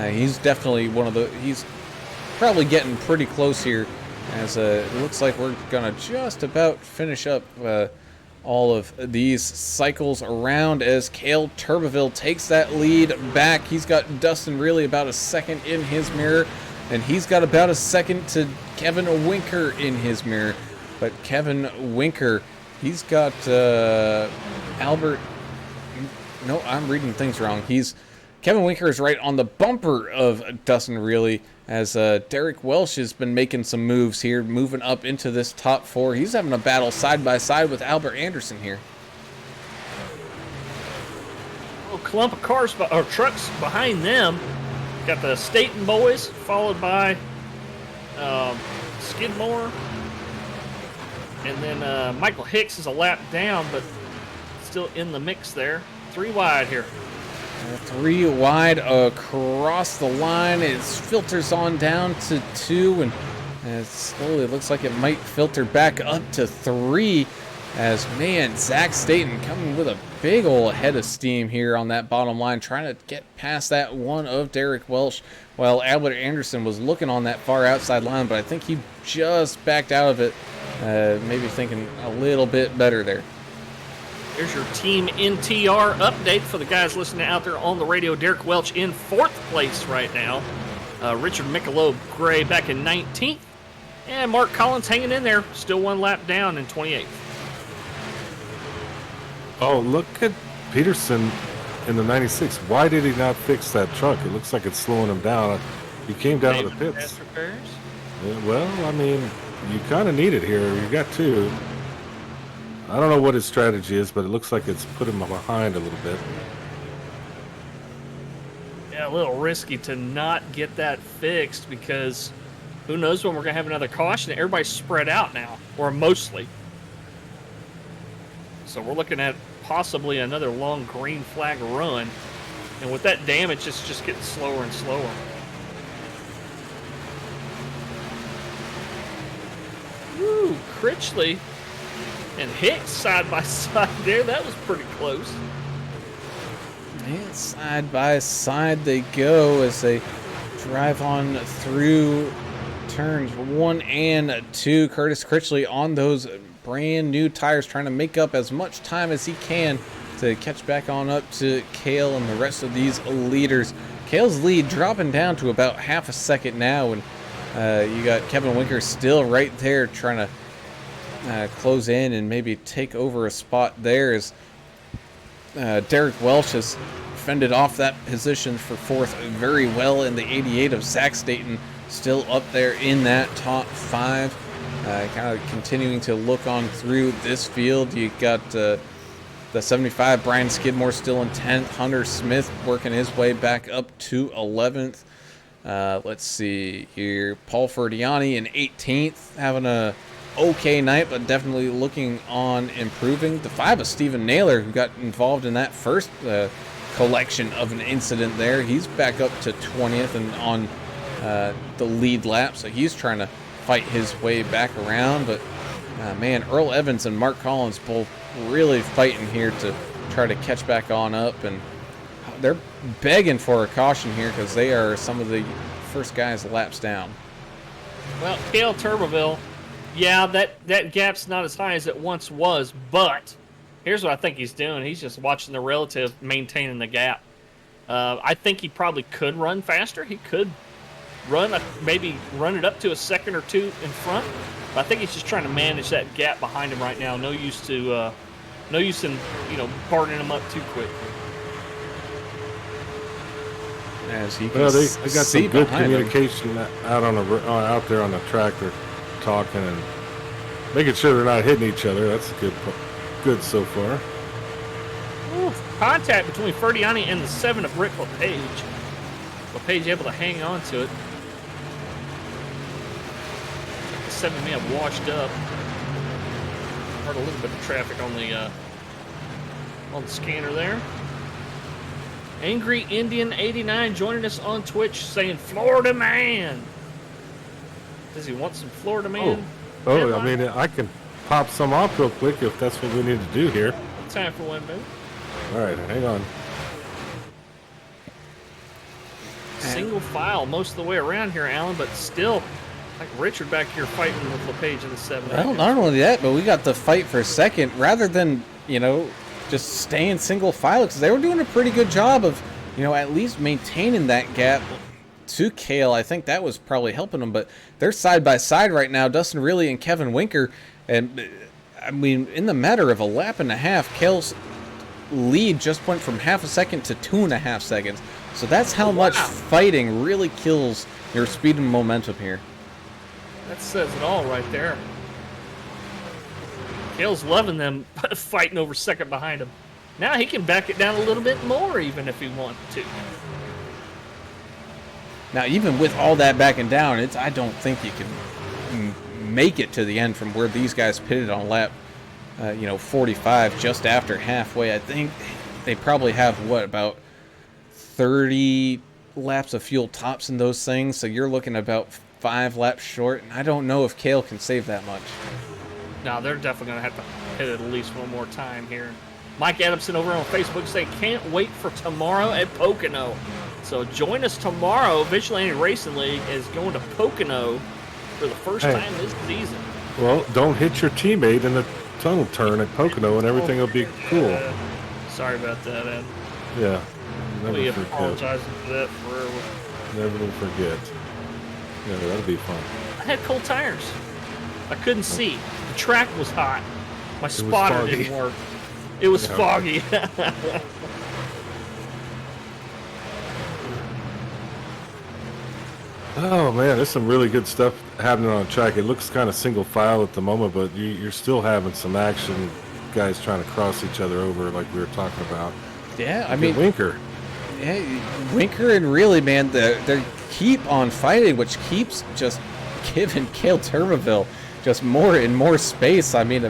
he's definitely he's probably getting pretty close here, as it looks like we're going to just about finish up all of these cycles around as Cale Turbeville takes that lead back. He's got Dustin really about a second in his mirror, and he's got about a second to Kevin Winker in his mirror. But Kevin Winker, he's got Albert. No, I'm reading things wrong. Kevin Winker is right on the bumper of Dustin really, as Derek Welsh has been making some moves here, moving up into this top 4. He's having a battle side by side with Albert Anderson here. A little clump of cars or trucks behind them. Got the Staten boys, followed by Skidmore. And then Michael Hicks is a lap down, but still in the mix there. 3 wide here. 3 wide across the line. It filters on down to 2, and it slowly looks like it might filter back up to 3. As, man, Zach Staten coming with a big ol' head of steam here on that bottom line, trying to get past that one of Derek Welsh, while Albert Anderson was looking on that far outside line, but I think he just backed out of it, maybe thinking a little bit better there. Here's your Team NTR update for the guys listening out there on the radio. Derek Welch in 4th place right now. Richard Michelob Gray back in 19th. And Mark Collins hanging in there, still 1 lap down in 28th. Oh, look at Peterson in the 96. Why did he not fix that truck? It looks like it's slowing him down. He came down to the pits. Yeah, well, I mean, you kind of need it here. You got 2. I don't know what his strategy is, but it looks like it's put him behind a little bit. Yeah, a little risky to not get that fixed, because who knows when we're going to have another caution. Everybody's spread out now, or mostly. So we're looking at possibly another long green flag run. And with that damage, it's just getting slower and slower. Woo, Critchley and Hicks side by side there. That was pretty close. And side by side they go as they drive on through turns 1 and 2. Curtis Critchley on those brand new tires, trying to make up as much time as he can to catch back on up to Cale and the rest of these leaders. Cale's lead dropping down to about half a second now, and You got Kevin Winker still right there trying to close in and maybe take over a spot there as Derek Welsh has fended off that position for fourth very well in the 88 of Zach Staten, still up there in that top 5. Kind of continuing to look on through this field. You got the 75, Brian Skidmore still in 10th. Hunter Smith working his way back up to 11th. Let's see here. Paul Ferdiani in 18th, having a okay night, but definitely looking on improving. The 5 of Stephen Naylor, who got involved in that first collection of an incident there. He's back up to 20th and on the lead lap, so he's trying to fight his way back around. But man, Earl Evans and Mark Collins both really fighting here to try to catch back on up, and they're begging for a caution here because they are some of the first guys laps down. Well, Cale Turbeville, yeah, that gap's not as high as it once was, but here's what I think he's doing. He's just watching the relative maintaining the gap. I think he probably could run faster. He could maybe run it up to a second or two in front. But I think he's just trying to manage that gap behind him right now. No use in burning him up too quick. As he Well, they got some good communication out there on the tractor, talking and making sure they're not hitting each other. That's good so far. Ooh, contact between Ferdiani and the 7 of Rick LePage. LePage able to hang on to it. The 7 may have washed up. Heard a little bit of traffic on the scanner there. Angry Indian 89 joining us on Twitch saying Florida man. Does he want some Florida man? Oh, I mean, I can pop some off real quick if that's what we need to do here. Time for one move. All right, hang on. Single file most of the way around here, Alan, but still, like Richard back here fighting with LePage in the 7. Well, not only that, but we got the fight for second rather than, just staying single file, because they were doing a pretty good job of, at least maintaining that gap to Cale. I think that was probably helping them, but they're side by side right now, Dustin Riley and Kevin Winker. And I mean, in the matter of a lap and a half, Cale's lead just went from half a second to 2.5 seconds. So that's how much fighting really kills your speed and momentum here. That says it all right there. Cale's loving them fighting over second behind him. Now he can back it down a little bit more even if he wanted to. Now, even with all that backing down, I don't think you can make it to the end from where these guys pitted on lap 45, just after halfway. I think they probably have, about 30 laps of fuel tops in those things, so you're looking about 5 laps short, and I don't know if Cale can save that much. No, they're definitely going to have to hit it at least one more time here. Mike Adamson over on Facebook say, can't wait for tomorrow at Pocono. So join us tomorrow. Vigilante Racing League is going to Pocono for the first time this season. Well, don't hit your teammate in the tunnel turn at Pocono and everything will be cool. Sorry about that, Ed. Yeah. We apologizing for that forever. Never will forget. Yeah, that'll be fun. I had cold tires. I couldn't see. The track was hot. My spotter didn't work. It was foggy. Oh man, there's some really good stuff happening on the track. It looks kind of single file at the moment, but you're still having some action. Guys trying to cross each other over, like we were talking about. Yeah, I mean, Winker. Yeah, Winker and really, man, they keep on fighting, which keeps just giving Cale Turbeville just more and more space. I mean,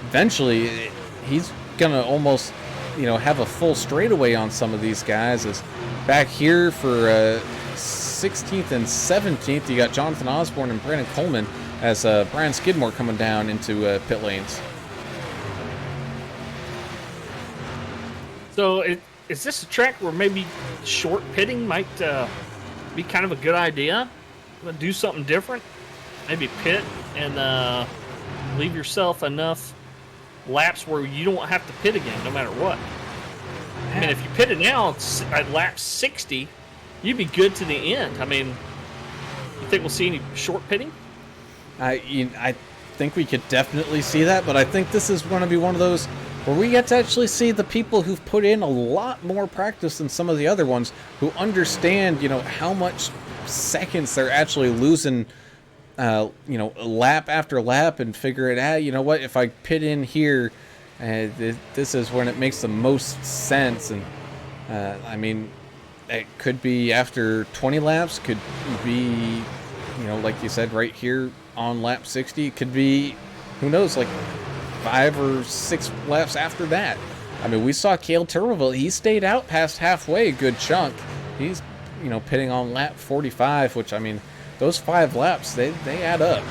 eventually he's gonna almost, have a full straightaway on some of these guys. As back here for 16th and 17th, you got Jonathan Osborne and Brandon Coleman as Brian Skidmore coming down into pit lanes. So is this a track where maybe short pitting might be kind of a good idea? Do something different? Maybe pit and leave yourself enough laps where you don't have to pit again, no matter what. I mean, if you pitted now at lap 60, you'd be good to the end. I mean, You think we'll see any short pitting? I think we could definitely see that, but I think this is going to be one of those where we get to actually see the people who've put in a lot more practice than some of the other ones, who understand, how much seconds they're actually losing, lap after lap, and figure it out. You know what? If I pit in here, this is when it makes the most sense. And I mean, it could be after 20 laps, could be, like you said, right here on lap 60. It could be, who knows, like 5 or 6 laps after that. I mean, we saw Cale Turville. He stayed out past halfway a good chunk. He's, pitting on lap 45, which, I mean, those 5 laps, they add up.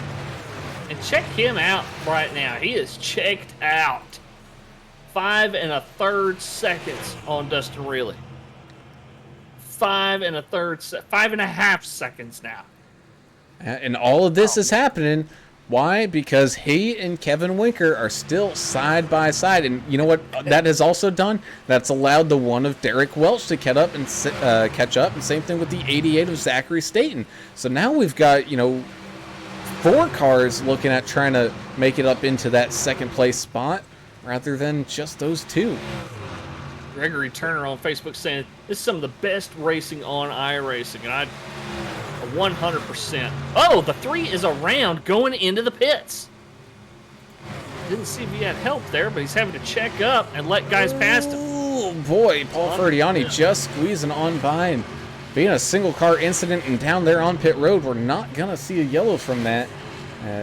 And check him out right now. He is checked out. 5 1/3 seconds on Dustin Reilly. 5 1/2 seconds now. And all of this is happening. Why? Because he and Kevin Winker are still side by side. And you know what that has also done? That's allowed the one of Derek Welch to catch up. And same thing with the 88 of Zachary Staten. So now we've got, 4 cars looking at trying to make it up into that second place spot rather than just those 2. Gregory Turner on Facebook saying, this is some of the best racing on iRacing. And I 100%. Oh, the 3 is around going into the pits. Didn't see if he had help there, but he's having to check up and let guys past him. Oh boy, Paul Ferdiani just squeezing on by, and being a single car incident and down there on pit road, we're not gonna see a yellow from that.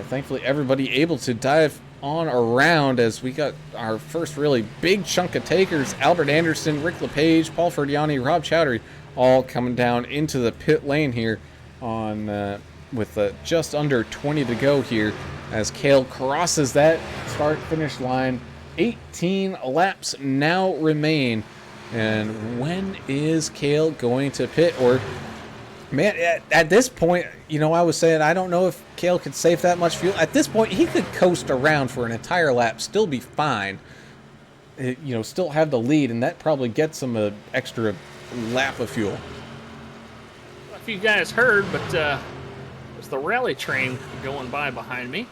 Thankfully, everybody able to dive on around as we got our first really big chunk of takers. Albert Anderson, Rick LePage, Paul Ferdiani, Rob Chowdhury, all coming down into the pit lane here on with just under 20 to go here as Cale crosses that start-finish line. 18 laps now remain. And when is Cale going to pit? Or, man, at this point, I was saying I don't know if Cale could save that much fuel. At this point, he could coast around for an entire lap, still be fine. Still have the lead, and that probably gets him an extra lap of fuel. If you guys heard, but there's the rally train going by behind me.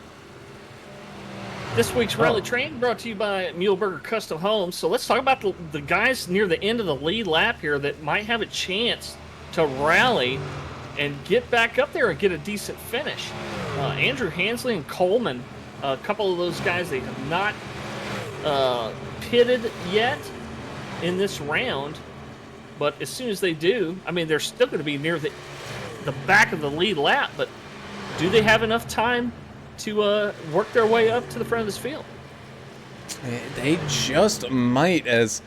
This week's rally train brought to you by Muehlberger Custom Homes. So let's talk about the guys near the end of the lead lap here that might have a chance to rally and get back up there and get a decent finish. Andrew Hansley and Coleman, a couple of those guys, they have not pitted yet in this round. But as soon as they do, I mean, they're still going to be near the back of the lead lap. But do they have enough time to work their way up to the front of this field? They just might, as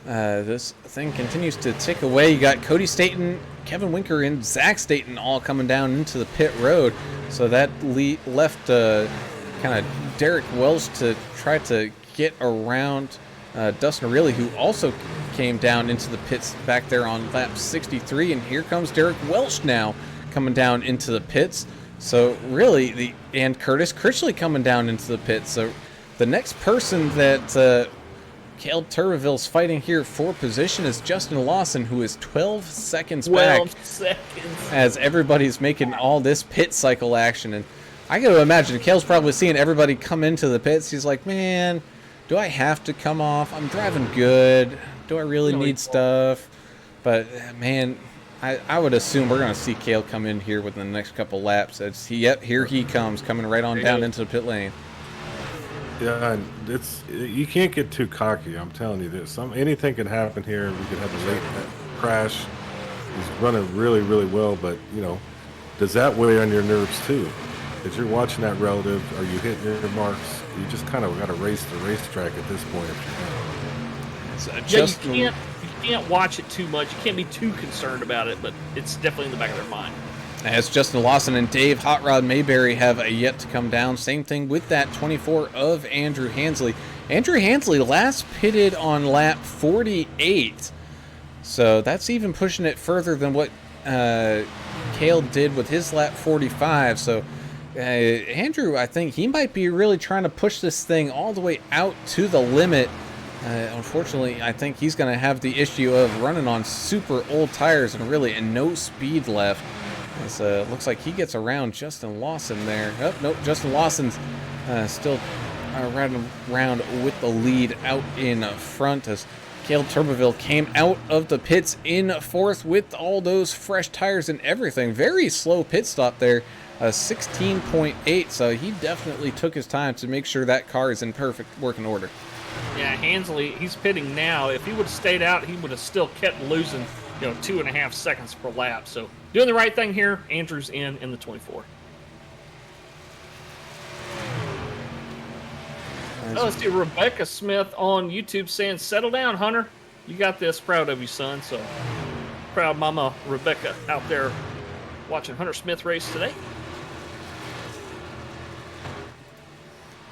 this thing continues to tick away. You got Cody Staten, Kevin Winker, and Zach Staten all coming down into the pit road. So that left kind of Derek Welch to try to get around Dustin Reilly, who also came down into the pits back there on lap 63. And here comes Derek Welch now coming down into the pits. So really, and Curtis Critchley coming down into the pits. So the next person that Cale Turville's fighting here for position is Justin Lawson, who is 12 seconds back. 12 seconds. As everybody's making all this pit cycle action. And I got to imagine Cale's probably seeing everybody come into the pits. He's like, man, do I have to come off? I'm driving good. Do I really need stuff? But, man, I would assume we're going to see Cale come in here within the next couple laps. Yep, here he comes, coming right on down into the pit lane. Yeah, you can't get too cocky. I'm telling you this. Anything can happen here. We could have a late crash. He's running really, really well, but does that weigh on your nerves too? As you're watching that relative, are you hitting your marks? You just kind of got to race the racetrack at this point. You can't watch it too much. You can't be too concerned about it, but it's definitely in the back of their mind. As Justin Lawson and Dave Hot Rod Mayberry have yet to come down. Same thing with that 24 of Andrew Hansley. Andrew Hansley last pitted on lap 48. So that's even pushing it further than what Cale did with his lap 45. So Andrew, I think he might be really trying to push this thing all the way out to the limit. Unfortunately, I think he's going to have the issue of running on super old tires and really no speed left. Looks like he gets around Justin Lawson there. Oh, nope, Justin Lawson's still around with the lead out in front as Cale Turbeville came out of the pits in fourth with all those fresh tires and everything. Very slow pit stop there, 16.8, so he definitely took his time to make sure that car is in perfect working order. Yeah, Hansley, he's pitting now. If he would have stayed out, he would have still kept losing, 2.5 seconds per lap. So doing the right thing here. Andrew's in the 24. Oh, let's see, Rebecca Smith on YouTube saying, settle down, Hunter. You got this. Proud of you, son. So proud mama Rebecca out there watching Hunter Smith race today.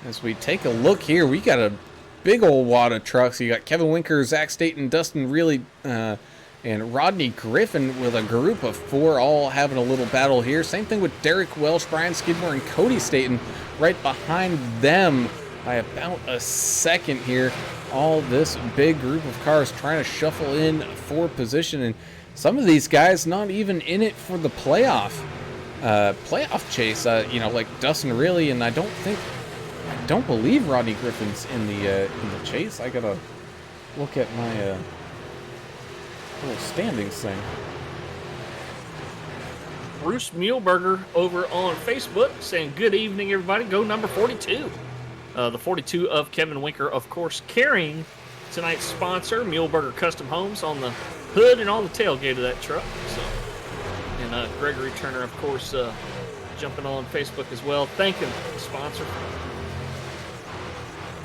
As we take a look here, we got a big old wad of trucks. You got Kevin Winker, Zach Staten, Dustin Reilly, and Rodney Griffin with a group of 4 all having a little battle here. Same thing with Derek Welsh, Brian Skidmore, and Cody Staten right behind them by about a second here. All this big group of cars trying to shuffle in for position, and some of these guys not even in it for the playoff chase. Like Dustin Reilly, and I don't believe Rodney Griffin's in the chase. I gotta look at my little standings thing. Bruce Muehlberger over on Facebook saying, good evening, everybody. Go number 42. The 42 of Kevin Winker, of course, carrying tonight's sponsor, Muehlberger Custom Homes, on the hood and on the tailgate of that truck. So, and Gregory Turner, of course, jumping on Facebook as well, thanking the sponsor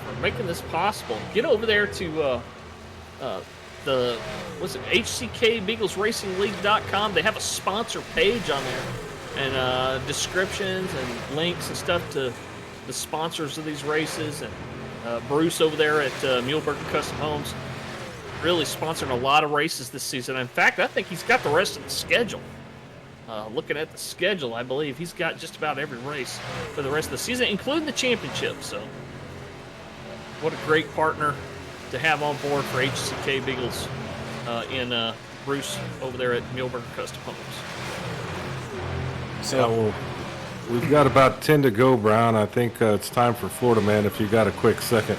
for making this possible. Get over there to HCKBeaglesRacingLeague.com. They have a sponsor page on there, and descriptions and links and stuff to the sponsors of these races, and Bruce over there at Muehlberger Custom Homes really sponsoring a lot of races this season. In fact, I think he's got the rest of the schedule. Looking at the schedule, I believe he's got just about every race for the rest of the season, including the championship. So what a great partner to have on board for HCK Beagles in Bruce over there at Muehlberger Custom Homes. So we've got about 10 to go, Brown. I think it's time for Florida Man, if you got a quick second.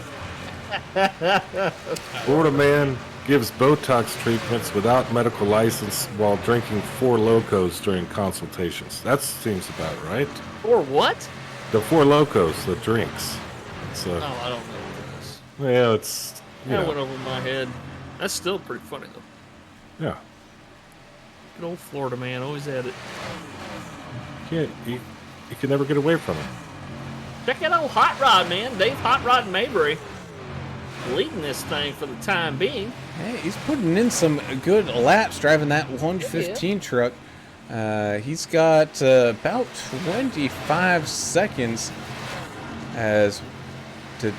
Florida Man gives Botox treatments without medical license while drinking 4 Locos during consultations. That seems about right. Or what? The 4 Locos, the drinks. I don't know what this is. Yeah, it's... That went over my head. That's still pretty funny, though. Yeah. Good old Florida Man, always at it. You can never get away from it. Check out old Hot Rod, man. Dave Hot Rod Mayberry leading this thing for the time being. Hey, he's putting in some good laps driving that 115 truck. He's got about 25 seconds as to...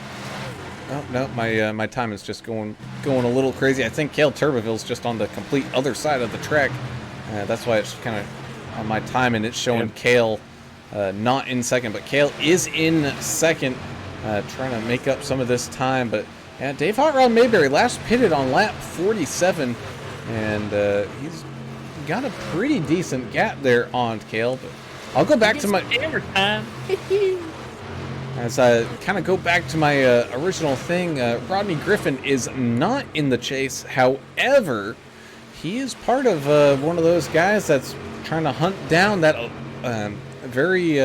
Oh, no, my time is just going a little crazy. I think Cale Turbeville's just on the complete other side of the track. That's why it's kind of on my time, and it's showing Cale not in second. But Cale is in second, trying to make up some of this time. But yeah, Dave Hot Rod Mayberry last pitted on lap 47, and he's got a pretty decent gap there on Cale. But I'll go back to my hammer time. As I kind of go back to my original thing, Rodney Griffin is not in the chase. However, he is part of one of those guys that's trying to hunt down that very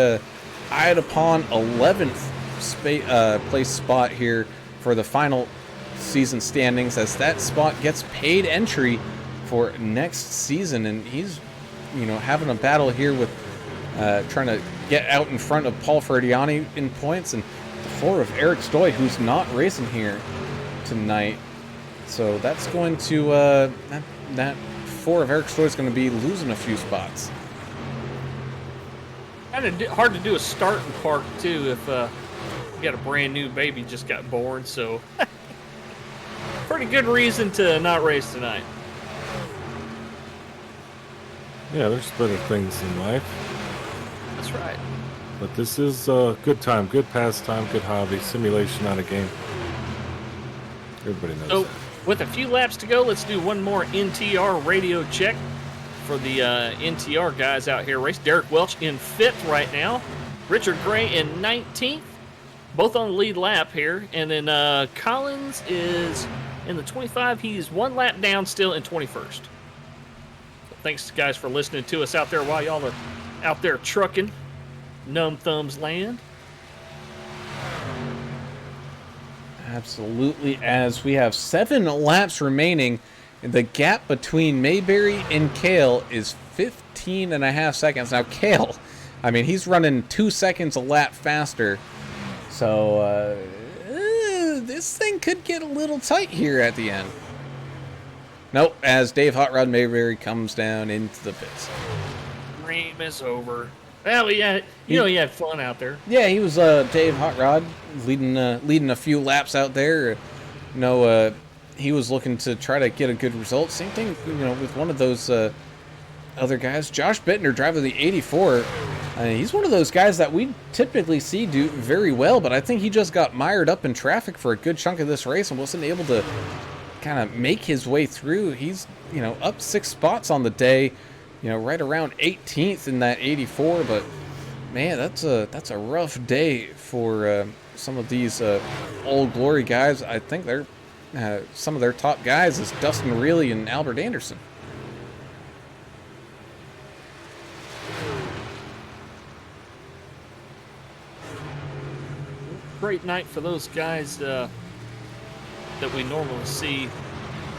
eyed upon 11th place spot here for the final season standings, as that spot gets paid entry for next season. And he's, having a battle here with trying to get out in front of Paul Ferdiani in points, and the 4 of Eric Stoy, who's not racing here tonight. So that's going to that 4 of Eric Stoy is going to be losing a few spots. Kind of hard to do a start and park too if you got a brand new baby just got born. So pretty good reason to not race tonight. Yeah, there's better things in life. That's right. But this is a good time, good pastime, good hobby, simulation, not a game. Everybody knows So, that. with a few laps to go, let's do one more NTR radio check for the NTR guys out here. Race Derek Welch in 5th right now. Richard Gray in 19th. Both on the lead lap here. And then Collins is in the 25. He's 1 lap down still in 21st. So thanks, guys, for listening to us out there while y'all are out there trucking. Numb Thumbs land. Absolutely, as we have 7 laps remaining. The gap between Mayberry and Kale is 15.5 seconds. Now, Kale, I mean, he's running 2 seconds a lap faster. So, this thing could get a little tight here at the end. Nope, as Dave Hot Rod Mayberry comes down into the pits. Dream is over. Well, he had fun out there. Yeah, he was Dave Hot Rod leading a few laps out there. He was looking to try to get a good result. Same thing, with one of those other guys, Josh Bittner, driving the 84. He's one of those guys that we typically see do very well, but I think he just got mired up in traffic for a good chunk of this race and wasn't able to kind of make his way through. He's up 6 spots on the day, right around 18th in that 84. But man, that's a rough day for some of these Old Glory guys. I think they're some of their top guys is Dustin Reilly and Albert Anderson. Great night for those guys that we normally see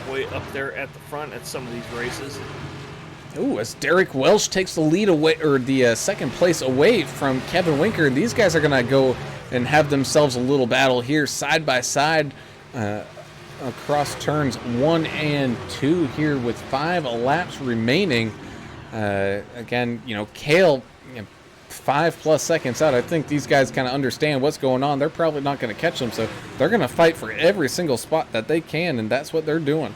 way up there at the front at some of these races. Ooh, as Derek Welch takes the lead away, or the second place away from Kevin Winker. These guys are going to go and have themselves a little battle here side by side across turns 1 and 2 here with 5 laps remaining. Again, Kale, 5+ seconds out. I think these guys kind of understand what's going on. They're probably not going to catch them, so they're going to fight for every single spot that they can, and that's what they're doing.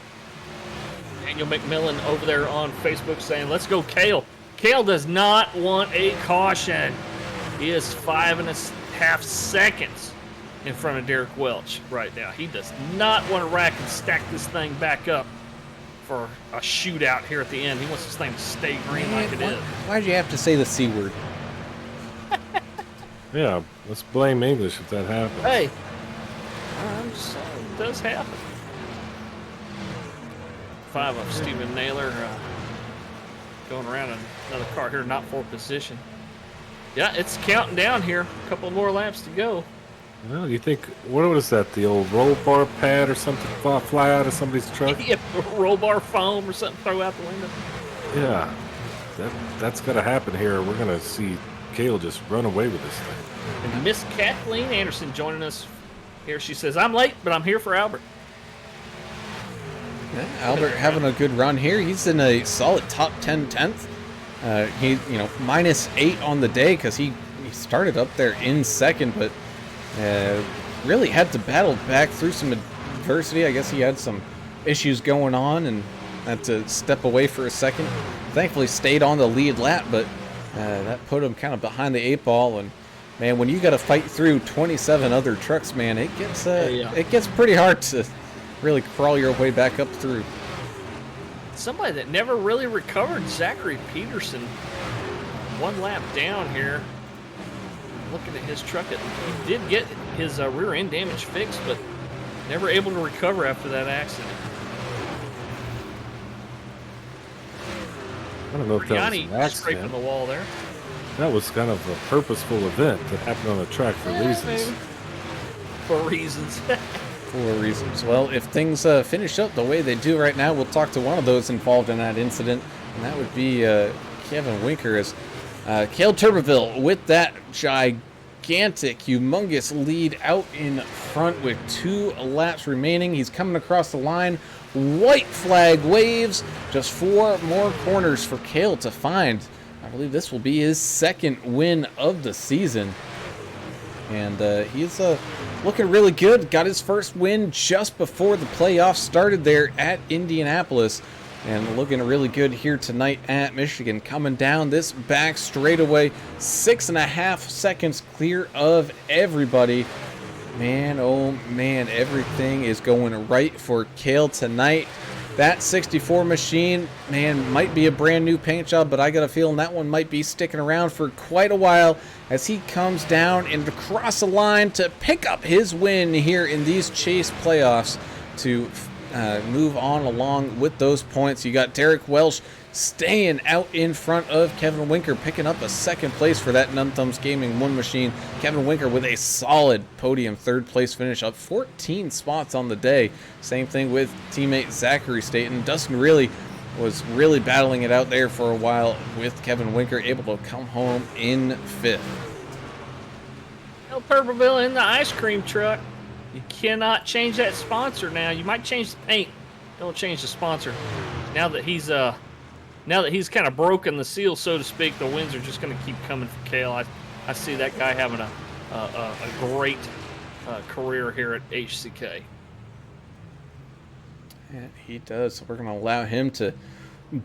Daniel McMillan over there on Facebook saying, let's go, Kale. Kale does not want a caution. He is 5.5 seconds in front of Derek Welch right now. He does not want to rack and stack this thing back up for a shootout here at the end. He wants this thing to stay green like it is. Why'd you have to say the C word? Yeah, let's blame English if that happens. Hey, I'm just saying, it does happen. 5 of Stephen Naylor going around another car here, not for position. Yeah, it's counting down here. A couple more laps to go. Well, you think, what was that, the old roll bar pad or something fly out of somebody's truck? Yeah, roll bar foam or something throw out the window. Yeah, that's going to happen here. We're going to see Kale just run away with this thing. And Miss Kathleen Anderson joining us here. She says, I'm late, but I'm here for Albert. Yeah, Albert having a good run here. He's in a solid top 10 10th. He, -8 on the day because he started up there in second, but really had to battle back through some adversity. I guess he had some issues going on and had to step away for a second. Thankfully stayed on the lead lap, but that put him kind of behind the 8 ball. And man, when you got to fight through 27 other trucks, man, it gets pretty hard to really crawl your way back up through. Somebody that never really recovered, Zachary Peterson, 1 lap down here. Looking at his truck, he did get his rear end damage fixed, but never able to recover after that accident. I don't know if that was Yanni an accident. scraping the wall there. That was kind of a purposeful event that happened on the track for reasons. Maybe. For reasons. For reasons. Well, if things finish up the way they do right now, we'll talk to one of those involved in that incident, and that would be Kevin Winker, as Cale Tuberville with that gigantic, humongous lead out in front with 2 laps remaining. He's coming across the line. White flag waves. Just 4 more corners for Cale to find. I believe this will be his 2nd win of the season. And he's looking really good. Got his first win just before the playoffs started there at Indianapolis. And looking really good here tonight at Michigan. Coming down this back straightaway. 6.5 seconds clear of everybody. Man, oh man, everything is going right for Cale tonight. That 64 machine, man, might be a brand new paint job, but I got a feeling that one might be sticking around for quite a while as he comes down and across the line to pick up his win here in these Chase playoffs to move on along with those points. You got Derek Welsh staying out in front of Kevin Winker, picking up a second place for that Num Thumbs Gaming 1 machine. Kevin Winker with a solid podium third place finish, up 14 spots on the day. Same thing with teammate Zachary Staten. Dustin really was battling it out there for a while with Kevin Winker, able to come home in 5th. El Purpleville in the ice cream truck. You cannot change that sponsor now. You might change the paint, don't change the sponsor. Now that he's kind of broken the seal, so to speak, the wins are just going to keep coming for Kale. I see that guy having a great career here at HCK. Yeah, he does. So we're going to allow him to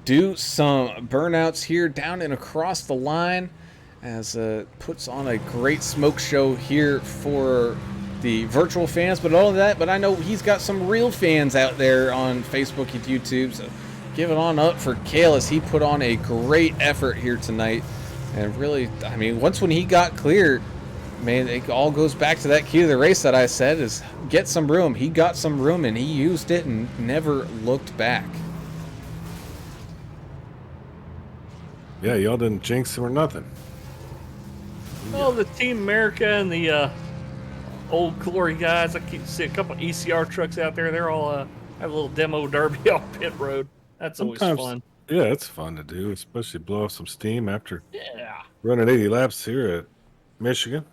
do some burnouts here down and across the line, as puts on a great smoke show here for the virtual fans, but all of that. But I know he's got some real fans out there on Facebook and YouTube, so give it on up for Kale as he put on a great effort here tonight. And really, I mean, once when he got clear, man, it all goes back to that key of the race that I said is get some room. He got some room and he used it and never looked back. Yeah, y'all didn't jinx him or nothing. Oh, the Team America and the Old Glory guys. I keep seeing a couple of ECR trucks out there. They're all have a little demo derby off pit road. That's always fun. Yeah, it's fun to do, especially blow off some steam after Yeah. running 80 laps here at Michigan.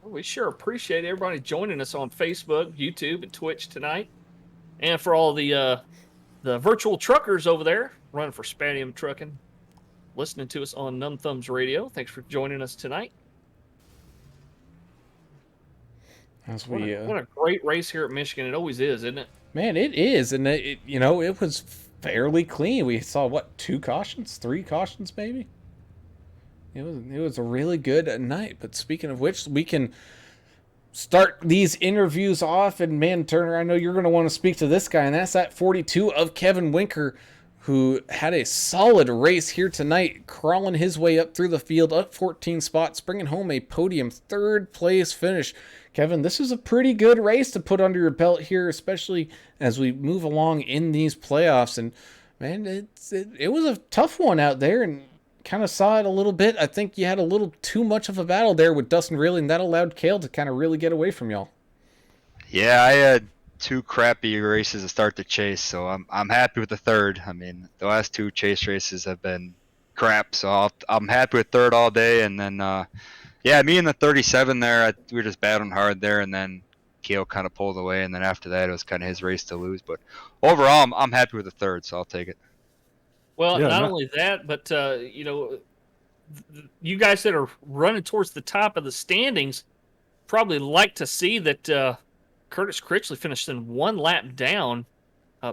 Well, we sure appreciate everybody joining us on Facebook, YouTube, and Twitch tonight. And for all the virtual truckers over there running for Spanium Trucking, listening to us on Num Thumbs Radio. Thanks for joining us tonight. As What we, a great race here at Michigan. It always is, isn't it? Man, it is, and it was fairly clean. We saw what, 3 cautions, maybe. It was a really good night. But speaking of which, we can start these interviews off. And man, Turner, I know you're going to want to speak to this guy, and that's at 42 of Kevin Winker, who had a solid race here tonight, crawling his way up through the field, up 14 spots, bringing home a podium third place finish. Kevin, this is a pretty good race to put under your belt here, especially as we move along in these playoffs. And man, it was a tough one out there, and kind of saw it a little bit. I think you had a little too much of a battle there with Dustin Riley, and that allowed Kale to kind of really get away from y'all. Yeah, I had 2 crappy races to start the chase, so I'm happy with the third. I mean, the last 2 chase races have been crap, so I'm happy with third all day. And then, yeah, me and the 37 there, we were just battling hard there, and then Kale kind of pulled away, and then after that, it was kind of his race to lose. But overall, I'm happy with the third, so I'll take it. Well, yeah, not only that, but you guys that are running towards the top of the standings probably like to see that Curtis Critchley finished in 1 lap down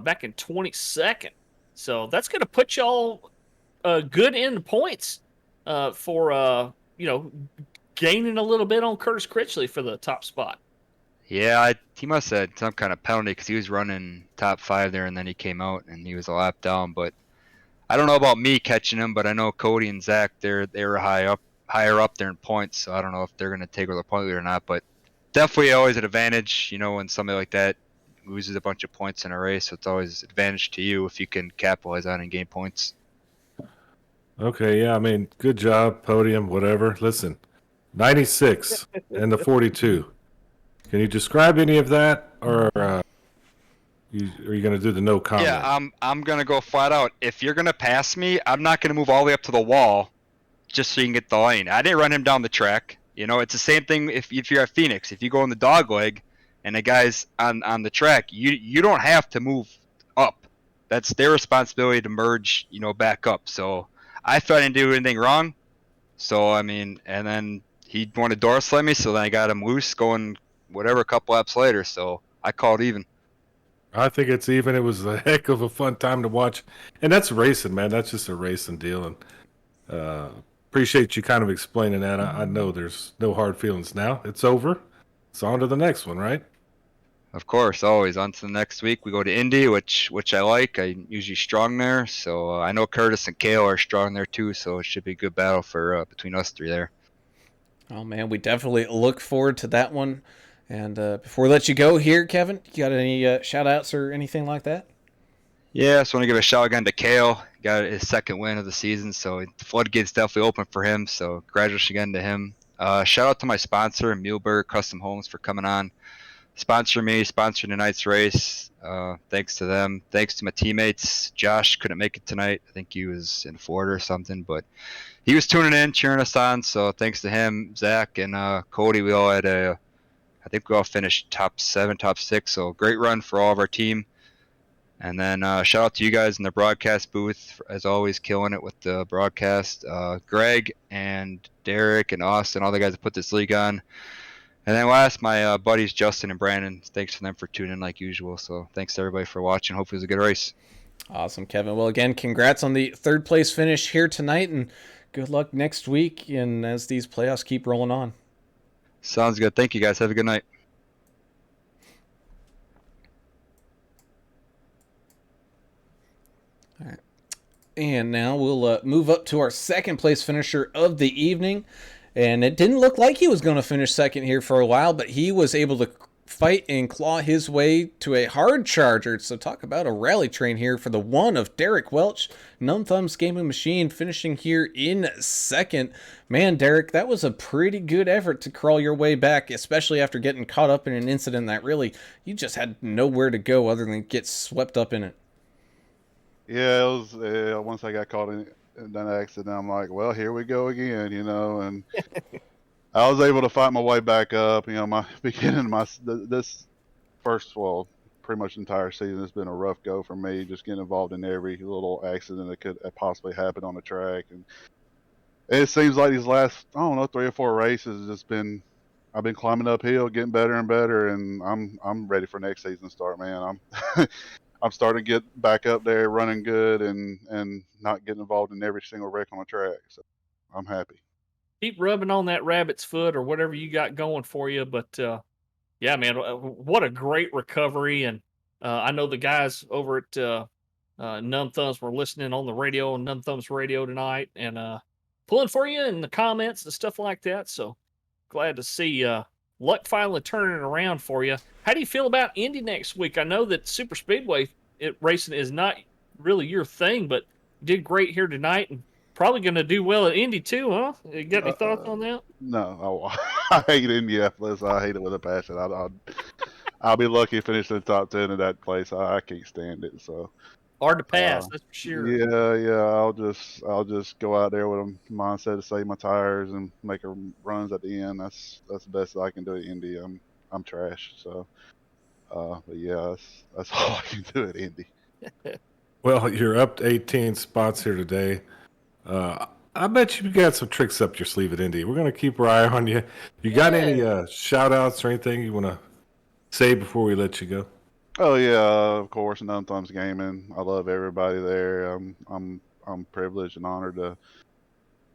back in 22nd. So that's going to put y'all good in the points for gaining a little bit on Curtis Critchley for the top spot. Yeah, he must have had some kind of penalty because he was running top 5 there, and then he came out and he was a lap down. But I don't know about me catching him, but I know Cody and Zach, they were higher up there in points, so I don't know if they're going to take over the point lead or not. But definitely always an advantage, when somebody like that loses a bunch of points in a race. So it's always an advantage to you if you can capitalize on and gain points. Okay, yeah, I mean, good job, podium, whatever. Listen, 96 and the 42. Can you describe any of that, or are you going to do the no comment? Yeah, I'm going to go flat out. If you're going to pass me, I'm not going to move all the way up to the wall just so you can get the lane. I didn't run him down the track. It's the same thing if you're at Phoenix. If you go in the dog leg and the guy's on the track, you don't have to move up. That's their responsibility to merge, back up. So I thought I didn't do anything wrong. So, I mean, and then he wanted to door slam me, so then I got him loose going whatever a couple laps later. So I called even. I think it's even. It was a heck of a fun time to watch. And that's racing, man. That's just a racing deal. And appreciate you kind of explaining that. I know there's no hard feelings now. It's over. It's on to the next one, right? Of course, always. On to the next week. We go to Indy, which I like. I'm usually strong there, so I know Curtis and Kale are strong there too. So it should be a good battle for between us three there. Oh man, we definitely look forward to that one. And before we let you go here, Kevin, you got any shout outs or anything like that? Yeah, just want to give a shout again to Kale. Got his second win of the season, so the floodgates definitely open for him. So congratulations again to him. Shout out to my sponsor, Muehlberger Custom Homes, for coming on. Sponsor me, sponsor tonight's race. Thanks to them. Thanks to my teammates. Josh couldn't make it tonight. I think he was in Florida or something, but he was tuning in, cheering us on. So thanks to him, Zach, and Cody. We all had I think we all finished top 7, top 6. So great run for all of our team. And then shout out to you guys in the broadcast booth, as always, killing it with the broadcast. Greg and Derek and Austin, all the guys that put this league on. And then last, my buddies Justin and Brandon. Thanks to them for tuning in like usual. So thanks to everybody for watching. Hopefully it was a good race. Awesome, Kevin. Well, again, congrats on the third place finish here tonight, and good luck next week and as these playoffs keep rolling on. Sounds good. Thank you, guys. Have a good night. All right. And now we'll move up to our second place finisher of the evening. And it didn't look like he was going to finish second here for a while, but he was able to fight and claw his way to a hard charger. So talk about a rally train here for the one of Derek Welch, Numb Thumbs Gaming Machine, finishing here in second. Man, Derek, that was a pretty good effort to crawl your way back, especially after getting caught up in an incident that really you just had nowhere to go other than get swept up in it. Yeah, it was once I got caught in that accident, I'm like, well, here we go again, and I was able to fight my way back up. My beginning, this first, well, pretty much entire season has been a rough go for me, just getting involved in every little accident that could possibly happen on the track. And it seems like these last, I don't know, 3 or 4 races, I've been climbing uphill, getting better and better, and I'm ready for next season to start, man. I'm starting to get back up there, running good, and not getting involved in every single wreck on the track. So I'm happy. Keep rubbing on that rabbit's foot or whatever you got going for you. But yeah, man, what a great recovery. And I know the guys over at Numb Thumbs were listening on the radio, on Numb Thumbs Radio tonight, and pulling for you in the comments and stuff like that. So glad to see luck finally turning around for you. How do you feel about Indy next week? I know that Super Speedway racing is not really your thing, but did great here tonight and probably going to do well at Indy too, huh? You got any thoughts on that? No, I hate Indianapolis. I hate it with a passion. I'll be lucky to finish in the top 10 in that place. I can't stand it. So Hard to pass, that's for sure. yeah. I'll just go out there with a mindset to save my tires and make runs at the end. That's the best I can do at Indy. I'm trash. So, but yeah, that's all I can do at Indy. Well, you're up to 18 spots here today. I bet you got some tricks up your sleeve at Indy. We're going to keep our eye on you. You got any shout outs or anything you want to say before we let you go? Oh yeah, of course, Numb Thumbs Gaming. I love everybody there. I'm privileged and honored to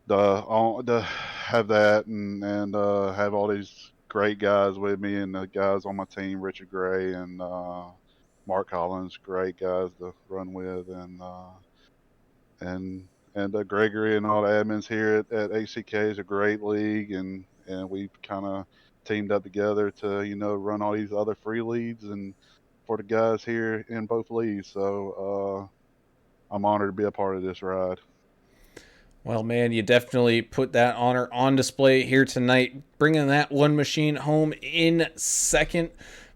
have that and have all these great guys with me and the guys on my team, Richard Gray and Mark Collins, great guys to run with, and Gregory and all the admins here at HCK is a great league, and we kind of teamed up together to run all these other free leads and for the guys here in both leagues. So I'm honored to be a part of this ride. Well, man, you definitely put that honor on display here tonight, bringing that one machine home in second.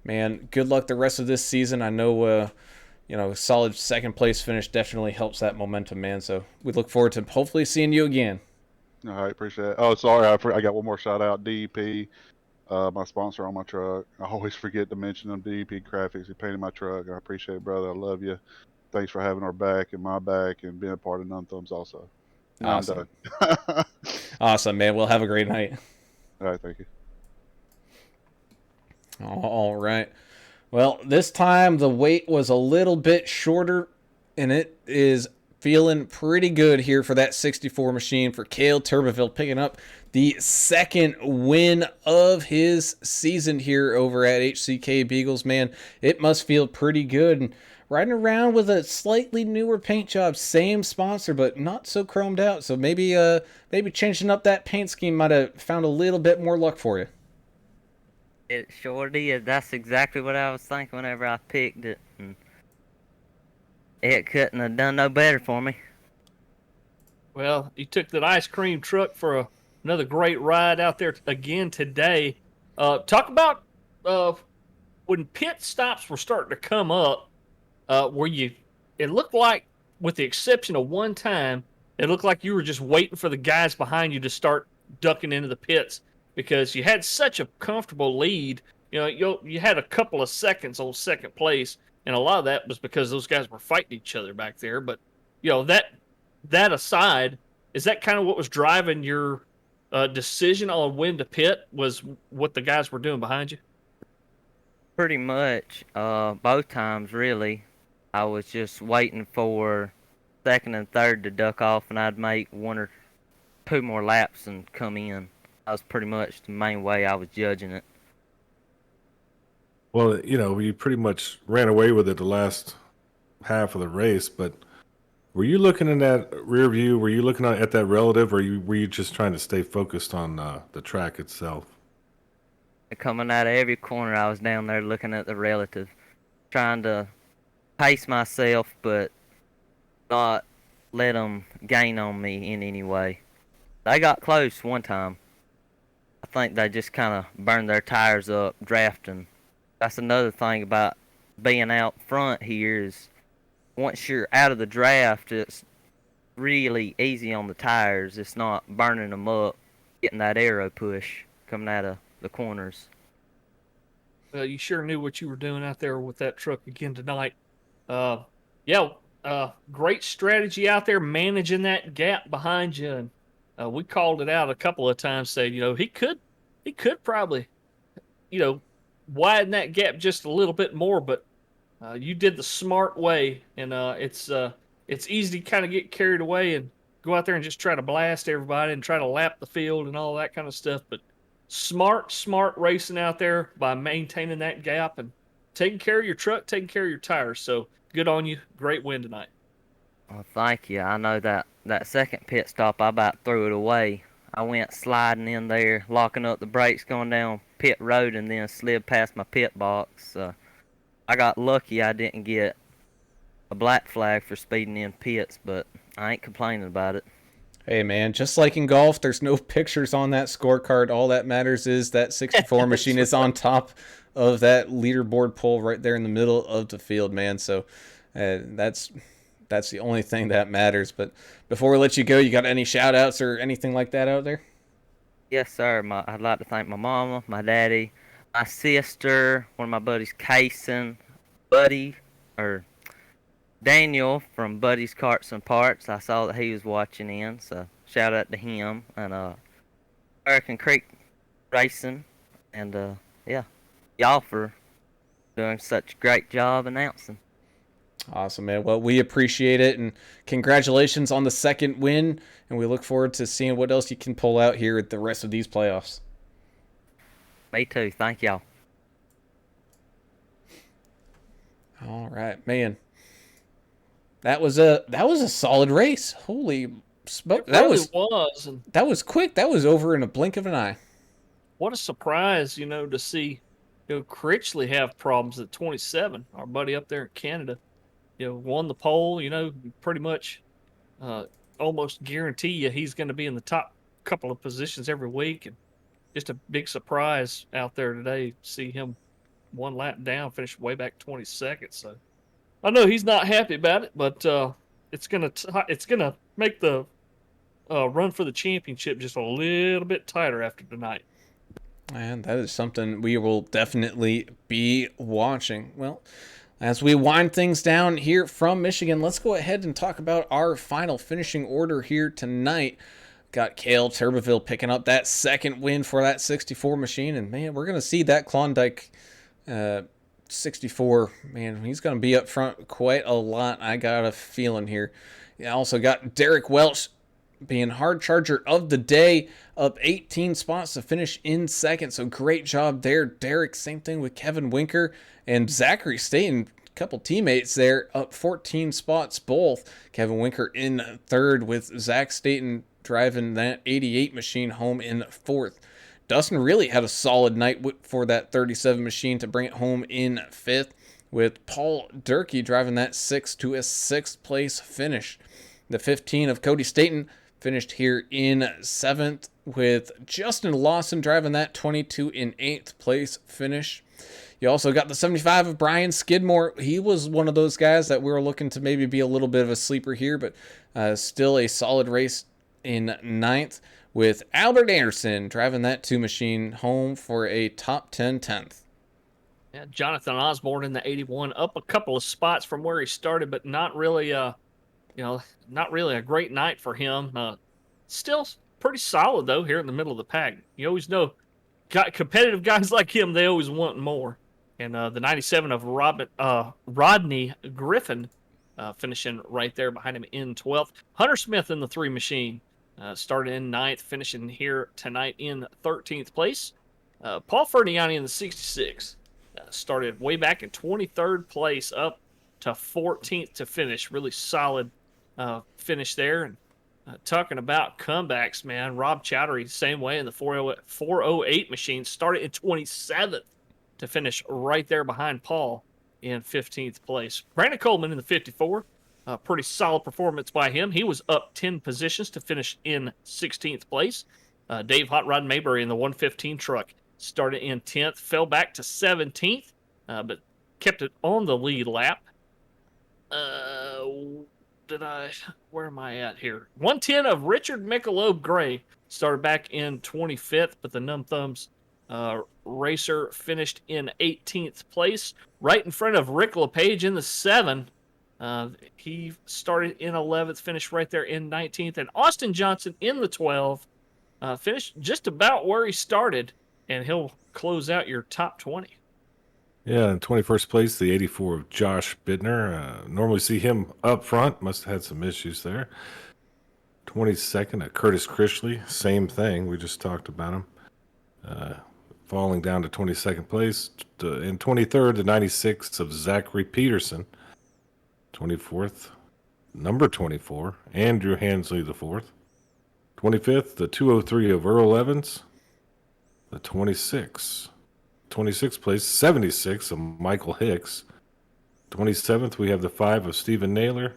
Man, good luck the rest of this season. I know, solid second place finish definitely helps that momentum, man. So we look forward to hopefully seeing you again. All right, appreciate it. Oh, sorry, I got one more shout out, DEP. My sponsor on my truck. I always forget to mention them, DEP Graphics. He painted my truck. I appreciate it, brother. I love you. Thanks for having our back and my back and being a part of Numb Thumbs also. Now Awesome. I'm done. Awesome, man. We'll have a great night. All right, thank you. All right. Well, this time the wait was a little bit shorter, and it is feeling pretty good here for that 64 machine for Cale Turbeville, picking up the second win of his season here over at HCK Beagles. Man, it must feel pretty good. And riding around with a slightly newer paint job, same sponsor, but not so chromed out. So maybe changing up that paint scheme might have found a little bit more luck for you. It sure did. That's exactly what I was thinking whenever I picked it. And it couldn't have done no better for me. Well, you took that ice cream truck for another great ride out there again today. Talk about when pit stops were starting to come up, it looked like, with the exception of one time, it looked like you were just waiting for the guys behind you to start ducking into the pits because you had such a comfortable lead. You had a couple of seconds on second place, and a lot of that was because those guys were fighting each other back there. But that aside, is that kind of what was driving your decision on when to pit? Was what the guys were doing behind you? Pretty much, both times really. I was just waiting for second and third to duck off, and I'd make one or two more laps and come in. That was pretty much the main way I was judging it. Well, you pretty much ran away with it the last half of the race, but were you looking in that rear view? Were you looking at that relative, or were you just trying to stay focused on the track itself? Coming out of every corner, I was down there looking at the relative, trying to pace myself, but not let them gain on me in any way. They got close one time. I think they just kind of burned their tires up drafting. That's another thing about being out front here is once you're out of the draft, it's really easy on the tires. It's not burning them up, getting that aero push coming out of the corners. You sure knew what you were doing out there with that truck again tonight. Great strategy out there managing that gap behind you. And we called it out a couple of times, saying he could probably widen that gap just a little bit more, but you did the smart way, and it's easy to kind of get carried away and go out there and just try to blast everybody and try to lap the field and all that kind of stuff. But smart racing out there by maintaining that gap and taking care of your truck, taking care of your tires. So good on you. Great win tonight. Well, thank you. I know that second pit stop, I about threw it away. I went sliding in there, locking up the brakes going down pit road, and then slid past my pit box. I got lucky I didn't get a black flag for speeding in pits, but I ain't complaining about it. Hey, man, just like in golf, there's no pictures on that scorecard. All that matters is that 64 machine is on top of that leaderboard pole right there in the middle of the field, man. So that's the only thing that matters. But before we let you go, you got any shout-outs or anything like that out there? Yes, sir. I'd like to thank my mama, my daddy, my sister, one of my buddies, Kason, Daniel from Buddy's Carts and Parts. I saw that he was watching in, so shout out to him. And American Creek Racing, and y'all for doing such a great job announcing. Awesome, man. Well, we appreciate it, and congratulations on the second win, and we look forward to seeing what else you can pull out here at the rest of these playoffs. Me too. Thank y'all. All right, man. That was a solid race. Holy smoke! That was. And that was quick. That was over in a blink of an eye. what a surprise, to see, Critchley have problems at 27. Our buddy up there in Canada, won the pole. Pretty much, almost guarantee you he's going to be in the top couple of positions every week. And just a big surprise out there today. See him one lap down, finish way back 22nd. So I know he's not happy about it, but it's gonna make the run for the championship just a little bit tighter after tonight. And that is something we will definitely be watching. Well, as we wind things down here from Michigan, let's go ahead and talk about our final finishing order here tonight. Got Cale Turbeville picking up that second win for that 64 machine. And, man, we're going to see that Klondike 64. Man, he's going to be up front quite a lot. I got a feeling here. You also got Derek Welch being hard charger of the day, up 18 spots to finish in second. So great job there, Derek. Same thing with Kevin Winker and Zachary Staten. Couple teammates there, up 14 spots both. Kevin Winker in third with Zach Staten driving that 88 machine home in fourth. Dustin really had a solid night for that 37 machine to bring it home in fifth, with Paul Durkee driving that 6 to a 6th place finish. The 15 of Cody Staten finished here in seventh, with Justin Lawson driving that 22 in 8th place finish. You also got the 75 of Brian Skidmore. He was one of those guys that we were looking to maybe be a little bit of a sleeper here, but still a solid race in ninth, with Albert Anderson driving that 2 machine home for a top 10 10th. Yeah, Jonathan Osborne in the 81, up a couple of spots from where he started, but not really not really a great night for him. Still pretty solid though here in the middle of the pack. You always know, got competitive guys like him, they always want more. And the 97 of Rodney Griffin finishing right there behind him in 12th. Hunter Smith in the 3 machine started in 9th, finishing here tonight in 13th place. Paul Ferniani in the 66 started way back in 23rd place, up to 14th to finish. Really solid finish there. And talking about comebacks, man, Rob Chowdhury, same way in the 408 machine, started in 27th to finish right there behind Paul in 15th place. Brandon Coleman in the 54, pretty solid performance by him. He was up 10 positions to finish in 16th place. Dave Hot Rod Mayberry in the 115 truck started in 10th, fell back to 17th, but kept it on the lead lap. Where am I at here? 110 of Richard Michelob Gray started back in 25th, but the Numb Thumbs racer finished in 18th place, right in front of Rick LePage in the 7. He started in 11th, finished right there in 19th, and Austin Johnson in the 12 finished just about where he started, and he'll close out your top 20. Yeah, in 21st place, the 84 of Josh Bittner. Normally see him up front. Must have had some issues there. 22nd at Curtis Crishley. Same thing. We just talked about him. Falling down to 22nd place. In 23rd, the 96 of Zachary Peterson. 24th, number 24, Andrew Hansley the 4th. 25th, the 203 of Earl Evans. The 26th place, 76 of Michael Hicks. 27th, we have the 5 of Stephen Naylor.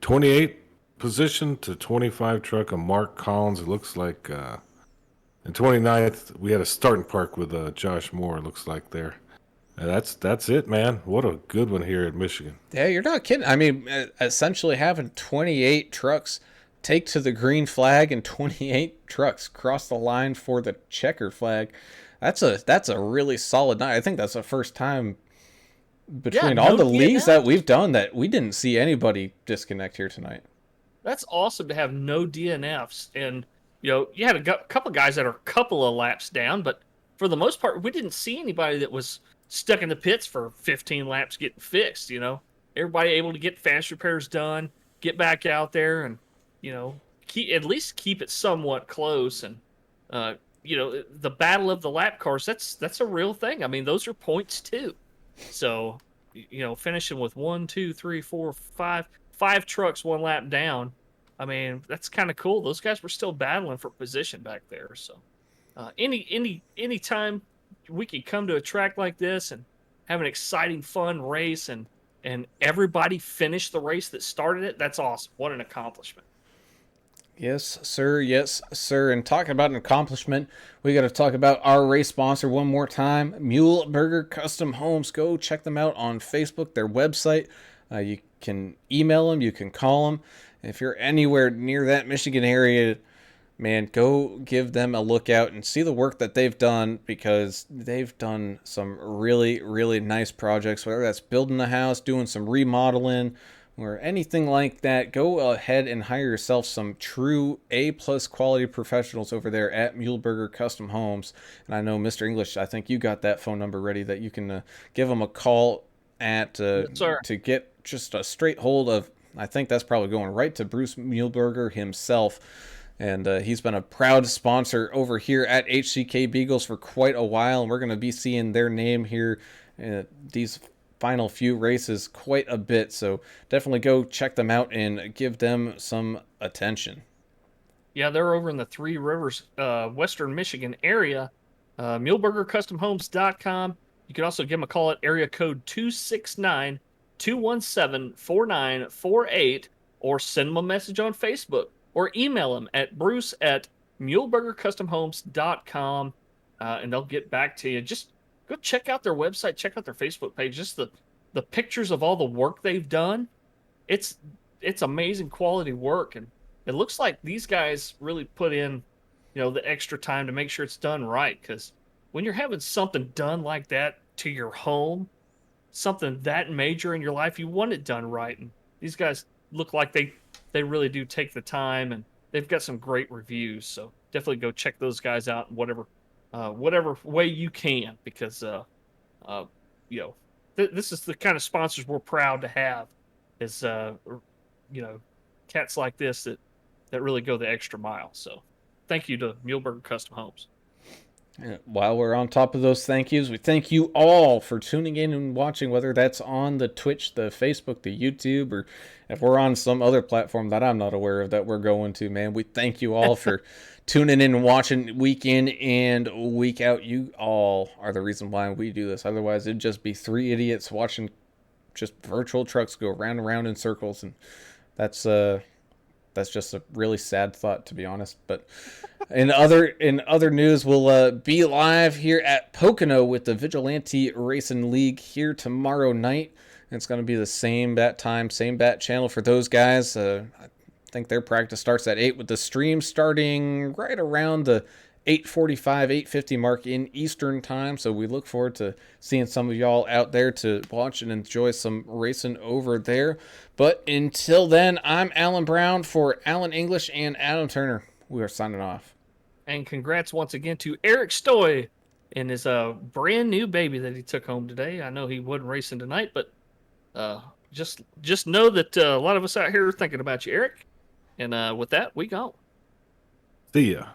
28th position to 25 truck of Mark Collins. It looks like, and 29th, we had a starting park with Josh Moore, it looks like there. That's it, man. What a good one here at Michigan. Yeah, you're not kidding. I mean, essentially having 28 trucks take to the green flag and 28 trucks cross the line for the checker flag. That's a really solid night. I think that's the first time between all the leagues that we've done that we didn't see anybody disconnect here tonight. That's awesome to have no DNFs. And, you had a couple guys that are a couple of laps down, but for the most part, we didn't see anybody that was stuck in the pits for 15 laps getting fixed, Everybody able to get fast repairs done, get back out there and, at least keep it somewhat close. And, the battle of the lap cars, that's a real thing. I mean, those are points too. So, finishing with 1, 2, 3, 4, 5 trucks 1 lap down. I mean, that's kind of cool. Those guys were still battling for position back there. So, any time we could come to a track like this and have an exciting, fun race and everybody finish the race that started it, that's awesome. What an accomplishment. Yes, sir. Yes, sir. And talking about an accomplishment, we got to talk about our race sponsor one more time, Muehlberger Custom Homes. Go check them out on Facebook, their website. You can email them. You can call them. If you're anywhere near that Michigan area, man, go give them a look out and see the work that they've done, because they've done some really, really nice projects, whether that's building the house, doing some remodeling, or anything like that, go ahead and hire yourself some true A-plus quality professionals over there at Muehlberger Custom Homes. And I know, Mr. English, I think you got that phone number ready that you can give them a call at Yes, sir. to get just a straight hold of. I think that's probably going right to Bruce Muehlberger himself. And he's been a proud sponsor over here at HCK Beagles for quite a while. And we're going to be seeing their name here these final few races quite a bit. So definitely go check them out and give them some attention. Yeah, they're over in the Three Rivers, Western Michigan area. MuehlbergerCustomHomes.com. You can also give them a call at area code 269-217-4948, or send them a message on Facebook, or email them at bruce@MuehlbergerCustomHomes.com, and they'll get back to you. Just go check out their website, check out their Facebook page. Just the pictures of all the work they've done. It's amazing quality work, and it looks like these guys really put in, the extra time to make sure it's done right. Because when you're having something done like that to your home, something that major in your life, you want it done right. And these guys look like they really do take the time, and they've got some great reviews. So definitely go check those guys out in whatever way you can, because this is the kind of sponsors we're proud to have, is cats like this that really go the extra mile. So thank you to Muehlberger Custom Homes. While we're on top of those thank yous, we thank you all for tuning in and watching, whether that's on the Twitch, the Facebook, the YouTube, or if we're on some other platform that I'm not aware of that we're going to, man. We thank you all for tuning in and watching week in and week out. You all are the reason why we do this. Otherwise, it'd just be three idiots watching just virtual trucks go round and round in circles, and that's just a really sad thought, to be honest. But in other news, we'll be live here at Pocono with the Vigilante Racing League here tomorrow night. It's going to be the same bat time, same bat channel for those guys. I think their practice starts at 8, with the stream starting right around the 8:45, 8:50 mark in Eastern time. So we look forward to seeing some of y'all out there to watch and enjoy some racing over there. But until then, I'm Alan Brown for Alan English and Adam Turner. We are signing off. And congrats once again to Eric Stoy and his brand new baby that he took home today. I know he wasn't racing tonight, but just know that a lot of us out here are thinking about you, Eric. And with that, we go. See ya.